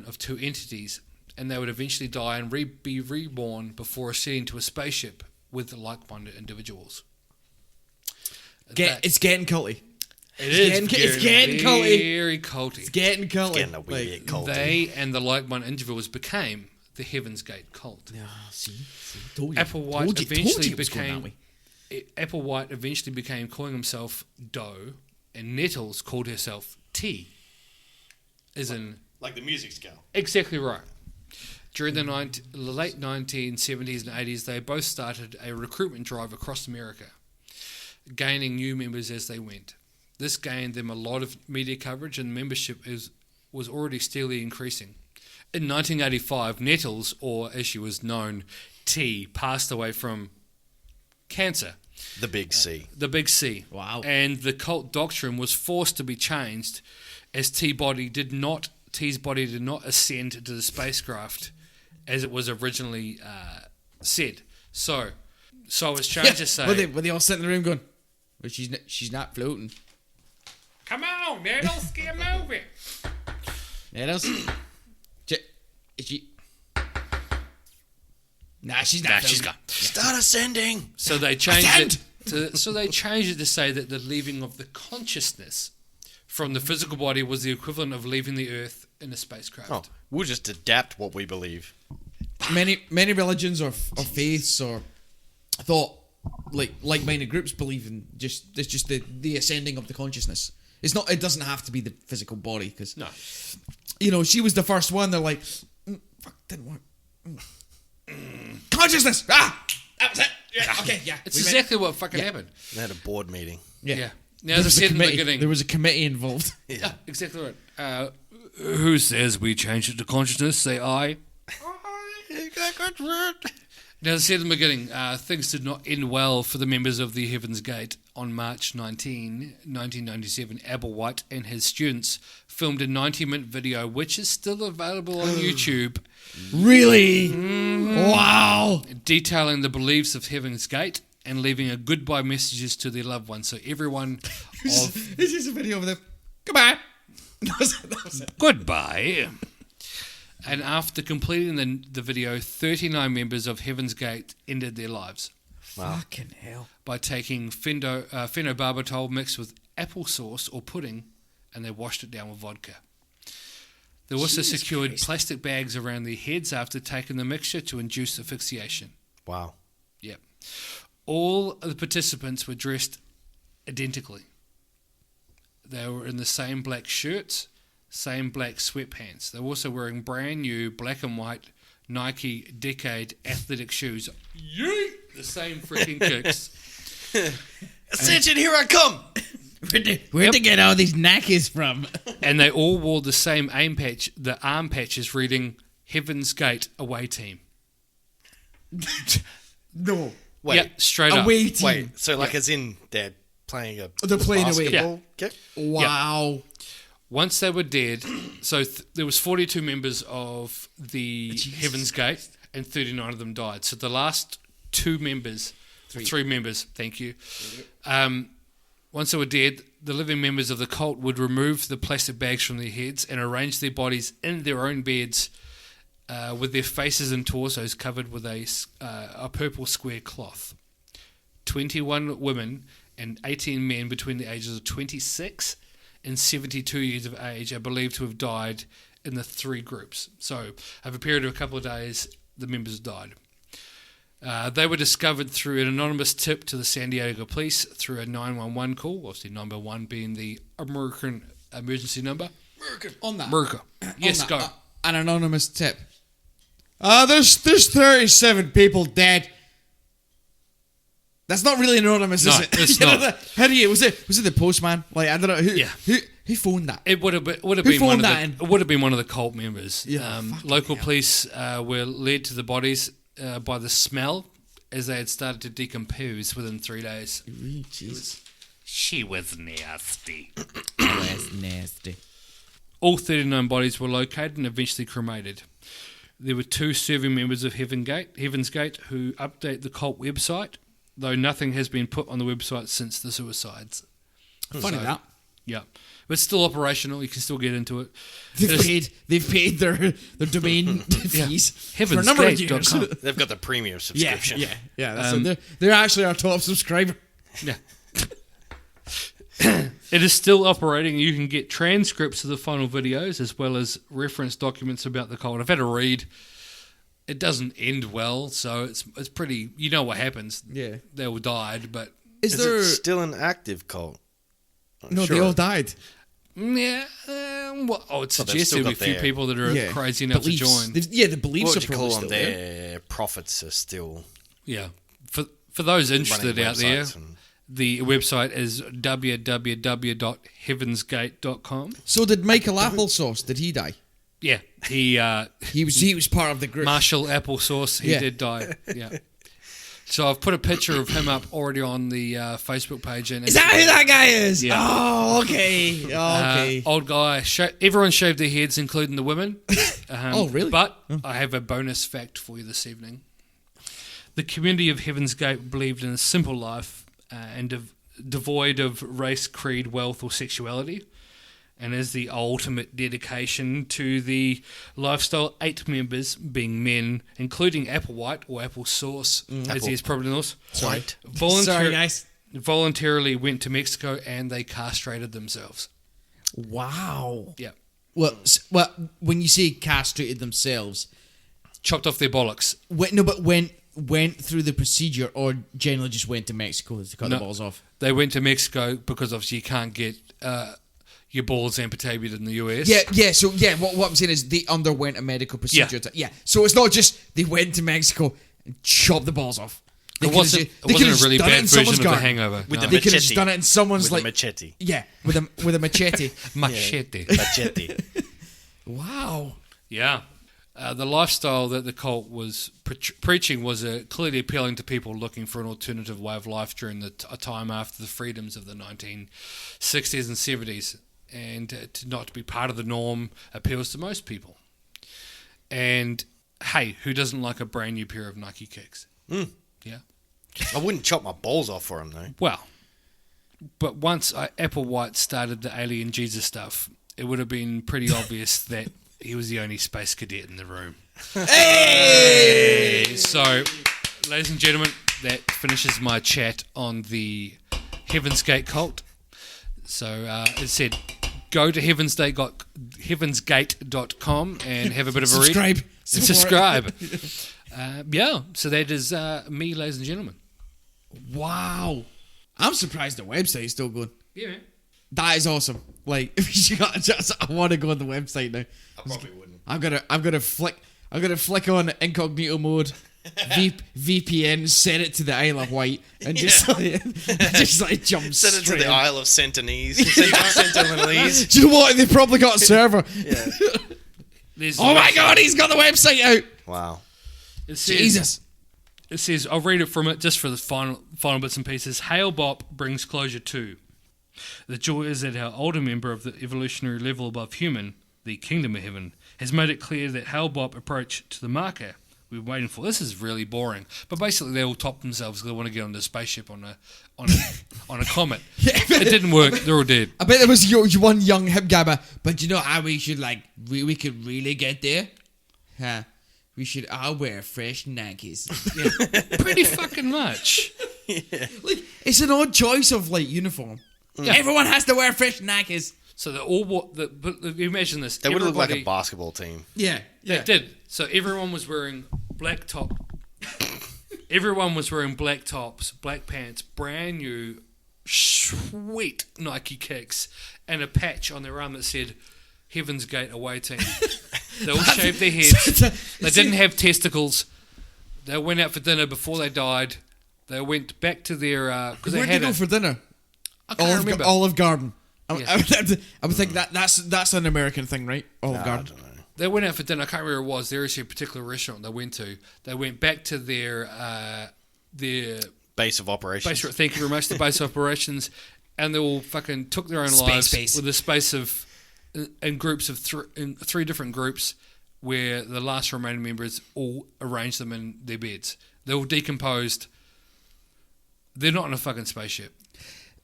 of two entities, and they would eventually die and be reborn before ascending to a spaceship with like-minded individuals. It's getting culty. It's getting culty. Very culty. It's getting culty. Getting a wee bit culty. They and the like-minded individuals became the Heaven's Gate cult. See? Told you. Applewhite Told you eventually it was going that became way. Applewhite eventually became calling himself Doe, and Nettles called herself T. As in Like the music scale. exactly right. During the late 1970s and 80s, they both started a recruitment drive across America, gaining new members as they went. This gained them a lot of media coverage, and membership was already steadily increasing. In 1985, Nettles, or as she was known, T, passed away from cancer. The big C. The big C. Wow. And the cult doctrine was forced to be changed as T's body did not ascend to the spacecraft as it was originally said. So it's changed to say... Were they all sitting in the room going, well, she's not floating. Come on, Nettles, get moving. Nettles? Is she... Nah, she's not floating. She's gone. Start ascending. So they changed it to say that the leaving of the consciousness from the physical body was the equivalent of leaving the Earth in a spacecraft. Oh, we'll just adapt what we believe. Many religions or faiths or thought like-minded groups believe in it's just the ascending of the consciousness. It's not. It doesn't have to be the physical body because No. she was the first one. They're like, fuck, didn't work. Consciousness. That was it. Yeah. Okay. Yeah. It's exactly what fucking happened. They had a board meeting. Yeah. Now, as I said in the beginning... There was a committee involved. Yeah, exactly right. Who says we change it to consciousness? Say I. Now, as I said in the beginning, things did not end well for the members of the Heaven's Gate. On March 19, 1997, Applewhite and his students filmed a 90-minute video, which is still available on YouTube. Really? Mm-hmm. Wow. Detailing the beliefs of Heaven's Gate and leaving a goodbye messages to their loved ones. So everyone of... This is a video of them. Goodbye. That was it. Goodbye. And after completing the video, 39 members of Heaven's Gate ended their lives. Wow. Fucking hell. By taking phenobarbital mixed with applesauce or pudding, and they washed it down with vodka. They also secured plastic bags around their heads after taking the mixture to induce asphyxiation. Wow. Yep. All of the participants were dressed identically. They were in the same black shirts, same black sweatpants. They were also wearing brand new black and white Nike Decade athletic shoes. Yeet! The same freaking kicks. Ascension, here I come! Where'd they get all these knackers from? And they all wore the same the arm patches reading Heaven's Gate away team. No. Wait, Yeah, straight up. Away team. wait. So, like, as in they're playing a They're playing away. basketball game? Wow. Once they were dead, so there was 42 members of the Heaven's Gate, and 39 of them died. So the last three members, thank you. Once they were dead, the living members of the cult would remove the plastic bags from their heads and arrange their bodies in their own beds with their faces and torsos covered with a purple square cloth. 21 women and 18 men between the ages of 26 and 72 years of age are believed to have died in the three groups. So, over a period of a couple of days, the members died. They were discovered through an anonymous tip to the San Diego police through a 911 call, obviously number 1 being the American emergency number. On that. America. Yes, On that, go. An anonymous tip. There's 37 people dead. That's not really anonymous, No, is it? it's You know, not. How do you? Was it the postman? Like, I don't know who phoned that. It would have been Who one phoned of that in? the it would have been one of the cult members. Yeah, fucking local hell. police were led to the bodies by the smell, as they had started to decompose within 3 days. Jeez, She was nasty. that's nasty. All 39 bodies were located and eventually cremated. There were 2 serving members of Heaven's Gate, who update the cult website, though nothing has been put on the website since the suicides. Funny that. Yeah. But it's still operational. You can still get into it. They've paid their domain fees for a Heavensgate.com. number of years. They've got the premium Yeah, subscription. yeah. So they're actually our top subscriber. Yeah. It is still operating. You can get transcripts of the final videos as well as reference documents about the cult. I've had a read. It doesn't end well, so it's pretty... You know what happens. Yeah. They all died, but... Is Is there? it still an active cult? No, Sure. they all died. Yeah, I would suggest still there would be a got few their people that are Yeah. crazy enough Beliefs. to join. The beliefs What are would you probably call them? still there. Their prophets are still Yeah. For those interested running out there, websites and- the website is www.heavensgate.com. So did Michael Applesauce? Did he die? Yeah, he He was part of the group. Marshall Applesauce. He Yeah. did die. Yeah. So I've put a picture of him up already on the Facebook page. And Is that who that guy is? Yeah. Oh, okay. Okay. Old guy. Everyone shaved their heads, including the women. Oh, really? But I have a bonus fact for you this evening. The community of Heaven's Gate believed in a simple life and devoid of race, creed, wealth, or sexuality. And as the ultimate dedication to the lifestyle, 8 members, being men, including Applewhite or Applesauce, as he is probably known, Sorry. voluntarily, Sorry, guys. voluntarily went to Mexico and they castrated themselves. Wow. Yeah. Well, when you say castrated themselves, Chopped off their bollocks. went through the procedure, or generally just went to Mexico to cut No. the balls off. They went to Mexico because obviously you can't get your balls amputated in the US. Yeah. So what I'm saying is they underwent a medical procedure. Yeah. So it's not just they went to Mexico and chopped the balls off. It wasn't a really bad version of The Hangover. With no. the They could have machete. done it in someone's with like a machete. yeah, with a machete. Machete. Machete. Wow. Yeah. The lifestyle that the cult was preaching was clearly appealing to people looking for an alternative way of life during a time after the freedoms of the 1960s and 70s. And not to be part of the norm appeals to most people. And, hey, who doesn't like a brand new pair of Nike kicks? Yeah. I wouldn't chop my balls off for him, though. Well, but once Applewhite started the alien Jesus stuff, it would have been pretty obvious that he was the only space cadet in the room. Hey! So, ladies and gentlemen, that finishes my chat on the Heaven's Gate cult. So, it said, go to heavensgate.com and have a bit of a read. Subscribe. And subscribe. Yeah, so that is me, ladies and gentlemen. Wow. I'm surprised the website is still going. Yeah, man. That is awesome. Like, if you got a chance, I want to go on the website now. I probably wouldn't. I'm gonna flick on incognito mode, VPN, send it to the Isle of Wight, and just like jump Send it to straight the in. Isle of Sentinelese. Do you know what? They probably got a server. Yeah. Oh my god, he's got the website out. Wow. It says, Jesus. It says, I'll read it from it just for the final bits and pieces. Hail Bop brings closure to. The joy is that our older member of the evolutionary level above human, the Kingdom of Heaven, has made it clear that Hail Bop approach to the marker we've been waiting for. This is really boring. But basically they all top themselves because they want to get on the spaceship on a comet. It didn't work. They're all dead. I bet there was one young hip gabber, but you know how we should we could really get there? Huh. We should all wear fresh Nikes. Yeah. Pretty fucking much. Yeah. Like, it's an odd choice of uniform. Yeah. Everyone has to wear fresh Nikes. So they all but imagine this. They would look like a Everybody- basketball team. Yeah. They did. So everyone was wearing black top. Everyone was wearing black tops, black pants, brand new, sweet Nike kicks, and a patch on their arm that said Heaven's Gate away team. They all shaved their heads. They didn't have testicles. They went out for dinner before they died. They went back to their because they Where'd had they go for dinner? I can't remember. Olive Garden. Yeah. I would think that's an American thing, right? Olive I Garden. don't know. They went out for dinner. I can't remember what it was. There was a particular restaurant they went to. They went back to their Base of operations. thank you very much. The base operations, and they all fucking took their own Space lives base. with a space of in groups of in three different groups, where the last remaining members all arranged them in their beds. They're all decomposed. They're not in a fucking spaceship.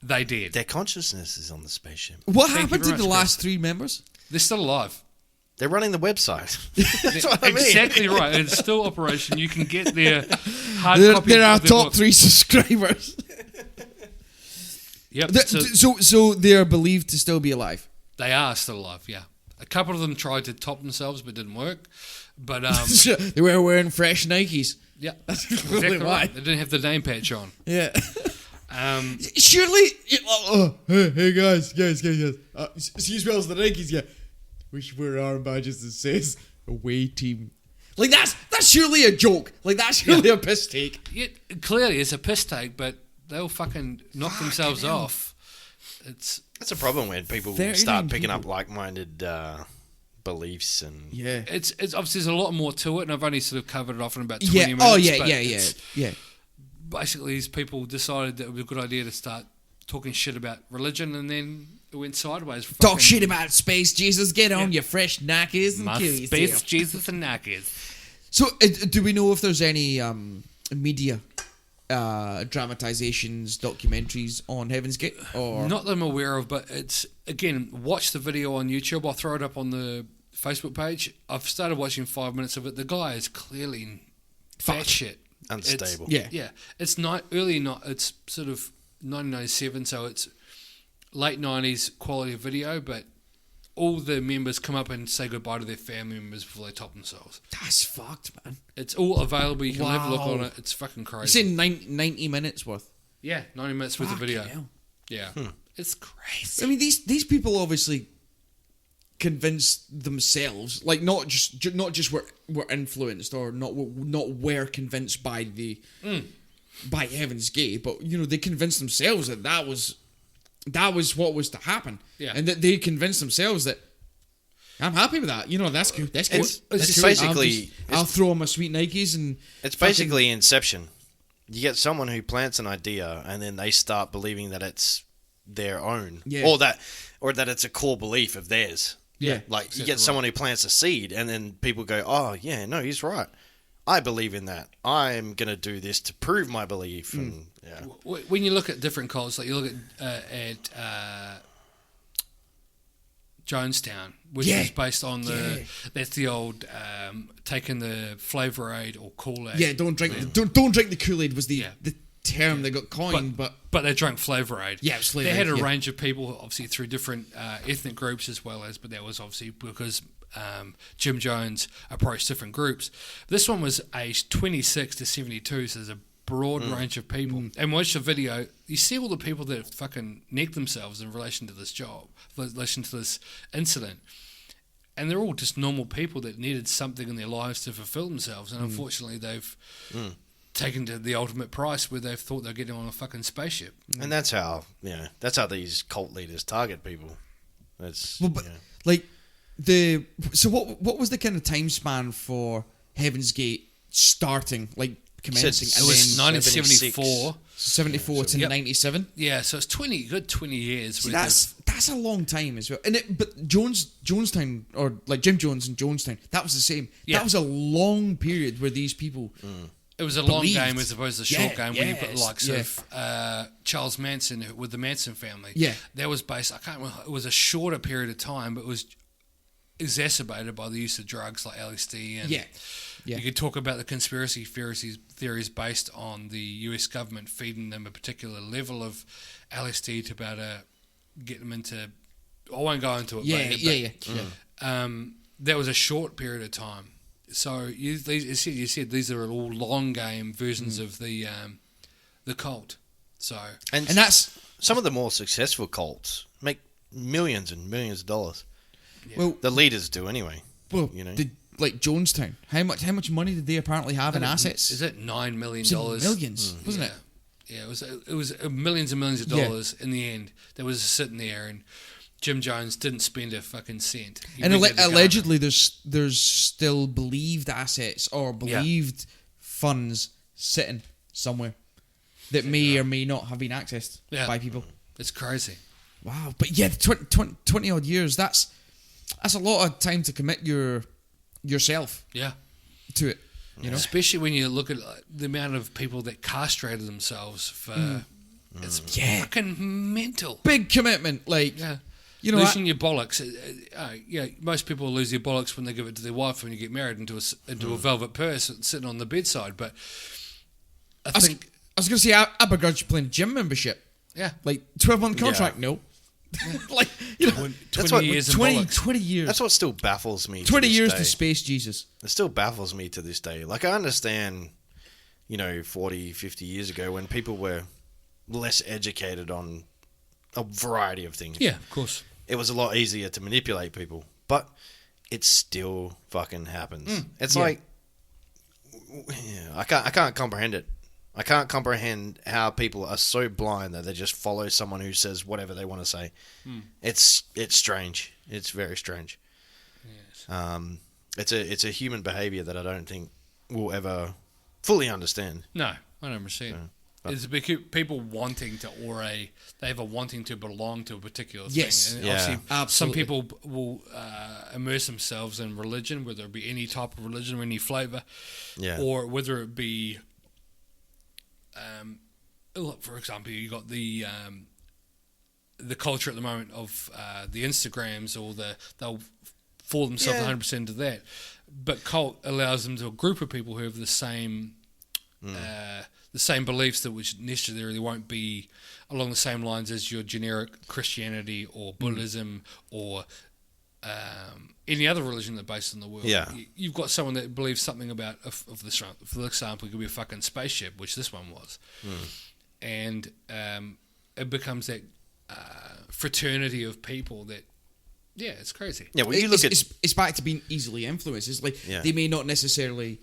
They did. Their consciousness is on the spaceship. What Thank you happened to very the much, last three members? They're still alive. They're running the website. That's what I mean. Exactly right. It's still operation. You can get their hard They're, copy. they're our of their top book. 3 subscribers. Yep. So they're believed to still be alive. They are still alive. Yeah. A couple of them tried to top themselves, but didn't work. But They were wearing fresh Nikes. yeah, That's exactly probably why. right. They didn't have the name patch on. Yeah. Um, Surely. Hey guys. See as well as the Nikes, yeah. We should wear our badges that says away team. Like that's surely a joke. Like that's surely a piss take. yeah, clearly it's a piss take, but they'll fucking knock themselves hell. off. It's That's a problem when people 39 start picking people. up like-minded beliefs and... Yeah. it's obviously there's a lot more to it, and I've only sort of covered it off in about 20 Yeah. minutes. Oh yeah. but Yeah. it's- Yeah. Basically, these people decided that it would be a good idea to start talking shit about religion, and then it went sideways. Talk Fucking shit about space, Jesus. Get on Yeah. your fresh Nikes and my kill space, yourself. Jesus, and knackers. So, do we know if there's any media dramatizations, documentaries on Heaven's Gate? Or Not that I'm aware of, but it's again, watch the video on YouTube. I'll throw it up on the Facebook page. I've started watching 5 minutes of it. The guy is clearly fat Fucked. shit. Unstable. Yeah. It's it's sort of 1997, so it's late 90s quality of video, but all the members come up and say goodbye to their family members before they top themselves. That's fucked, man. It's all available. You can have a look on Wow. it. It's fucking You crazy. say 90 minutes worth. Yeah, 90 minutes worth of Fucking video. hell. Yeah. It's crazy. I mean, these people obviously convinced themselves, like not just were influenced or not were convinced by by Heaven's Gate, but they convinced themselves that that was what was to happen. Yeah. And that they convinced themselves that I'm happy with that. You know, that's good. That's good. It's Cool. basically I'll throw on my sweet Nikes and it's basically Inception. You get someone who plants an idea and then they start believing that it's their own, or that it's a core belief of theirs. Yeah, like you get someone who plants a seed and then people go, "Oh yeah, no, he's right. I believe in that. I'm gonna do this to prove my belief." And when you look at different cults, like you look at Jonestown, which is based on that's the old taking the Flavor Aid or Kool-Aid. Yeah, don't drink the Kool-Aid was the term they got coined, but they drank Flavor Aid. Yeah, it was Flavor They had Aid, a range of people, obviously through different ethnic groups as well as, but that was obviously because Jim Jones approached different groups. This one was aged 26 to 72, so there's a broad range of people. And watch the video, you see all the people that fucking necked themselves in relation to this job, in relation to this incident. And they're all just normal people that needed something in their lives to fulfill themselves. And unfortunately, they've taken to the ultimate price where they've thought they're getting on a fucking spaceship. And that's how these cult leaders target people. That's so what was the kind of time span for Heaven's Gate starting, like commencing? It was 1974. 74 to 97. Yeah, so it's 20 years. See, that's a long time as well. But Jonestown, or like Jim Jones and Jonestown, that was the same. Yeah. That was a long period where these people. It was a long game as opposed to a short game when you put the likes of Charles Manson with the Manson family. Yeah. That was based, I can't remember, it was a shorter period of time, but it was exacerbated by the use of drugs like LSD. And you could talk about the conspiracy theories based on the US government feeding them a particular level of LSD to about get them into, I won't go into it. That was a short period of time. So you said these are all long game versions of the cult. So and that's some of the more successful cults make millions and millions of dollars. Yeah. Well, the leaders do anyway. Well, like Jonestown, how much money did they apparently have in assets? Is it $9 million? Millions, wasn't it? Yeah, it was millions and millions of dollars in the end. That was sitting there, and Jim Jones didn't spend a fucking cent. And allegedly, there's still believed assets or believed funds sitting somewhere that may or may not have been accessed by people. It's crazy. Wow, but 20 odd years. That's a lot of time to commit yourself. To it. You know, especially when you look at the amount of people that castrated themselves for. It's fucking mental. Big commitment, like. Yeah. You know, losing your bollocks. Most people lose their bollocks when they give it to their wife when you get married into a velvet purse sitting on the bedside. But I was going to say, I begrudge you playing gym membership. Yeah, like 12-month contract. No, like you know, 20 years. 20 years. That's what still baffles me. 20 years to space Jesus. It still baffles me to this day. Like I understand, 40, 50 years ago when people were less educated on a variety of things. Yeah, of course. It was a lot easier to manipulate people, but it still fucking happens. It's like I can't comprehend it. I can't comprehend how people are so blind that they just follow someone who says whatever they want to say. It's strange. It's very strange. Yes. It's a human behavior that I don't think we'll ever fully understand. No, 100%. It's people wanting to, they have a wanting to belong to a particular thing. And obviously, some people will immerse themselves in religion, whether it be any type of religion or any flavour, or whether it be, for example, you got the culture at the moment of the Instagrams, or they'll fall themselves 100% into that. But cult allows them to a group of people who have the same beliefs that which necessarily won't be along the same lines as your generic Christianity or Buddhism or any other religion that's based in the world. Yeah. You've got someone that believes something about, for example, it could be a fucking spaceship, which this one was. And it becomes that fraternity of people that, it's crazy. Yeah, when you look it's back to being easily influenced. It's like they may not necessarily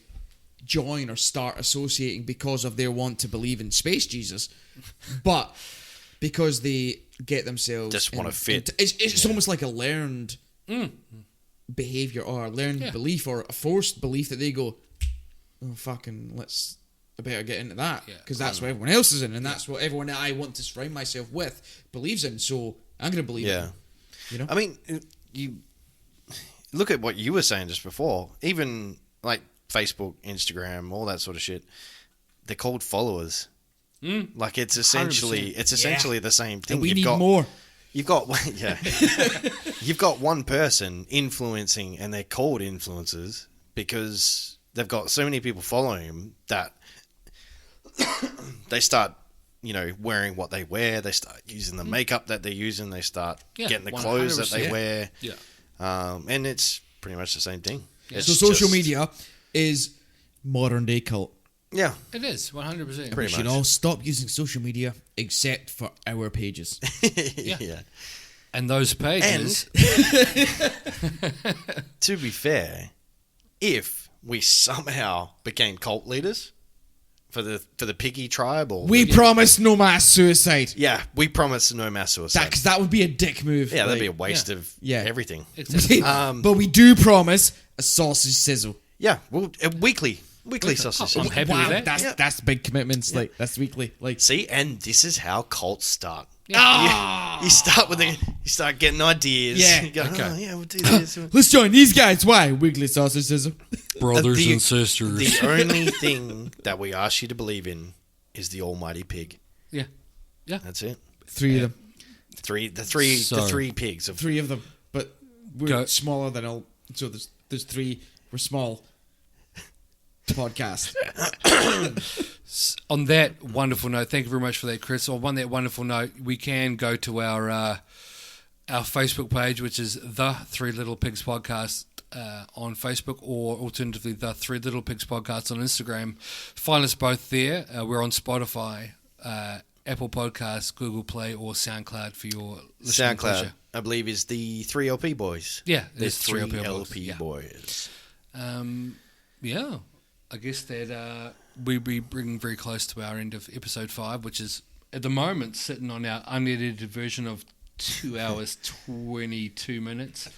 join or start associating because of their want to believe in space Jesus, but because they get themselves just want to fit. It's almost like a learned behaviour or a learned belief or a forced belief that they go, oh, fucking, I better get into that because that's what everyone else is in, and that's what everyone that I want to surround myself with believes in. So I'm going to believe it. You know, I mean, you look at what you were saying just before. Even like Facebook, Instagram, all that sort of shit. They're called followers. Like it's essentially 100%. the same thing. And we need more. You've got you've got one person influencing, and they're called influencers because they've got so many people following them that they start, wearing what they wear. They start using the makeup that they're using. They start getting the clothes that they wear. Yeah. And it's pretty much the same thing. It's So social media is modern day cult. Yeah. It is 100%. We should all stop using social media except for our pages. Yeah. And those pages. To be fair, if we somehow became cult leaders for the piggy tribe, or We promise no mass suicide. we promise no mass suicide. Because that would be a dick move. That'd be a waste of everything. Exactly. But we do promise a sausage sizzle. Yeah, well, weekly sausage. I'm happy with that. That's big commitments. Like that's weekly. Like See, and this is how cults start. You start you start getting ideas. Yeah. You go, Okay. we'll do this. let's join these guys. Why weekly sausage sizzle? Brothers The- and sisters. The only thing that we ask you to believe in is the almighty pig. Yeah. That's it. 3 of them. The three pigs of 3 of them. But we're Go. smaller than all. So there's 3. We're small. Podcast. On that wonderful note, thank you very much for that, Chris. On that wonderful note, we can go to our Facebook page, which is the Three Little Pigs Podcast on Facebook, or alternatively the Three Little Pigs Podcast on Instagram. Find us both there. We're on Spotify, Apple Podcasts, Google Play, or SoundCloud for your listening SoundCloud. pleasure. I believe is the 3LP boys. Yeah, there's there's 3LP boys. boys. Yeah, I guess that we bring very close to our end of episode 5, which is at the moment sitting on our unedited version of 2 hours 23 minutes.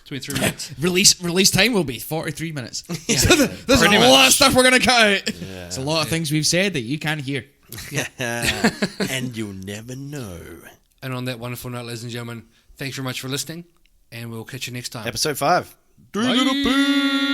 Release time will be 43 minutes. Yeah. So there's Pretty a lot much. of stuff we're gonna cut out. There's a lot of things we've said that you can't hear. And you'll never know. And on that wonderful note, ladies and gentlemen, thanks very much for listening, and we'll catch you next time. Episode 5. Bye.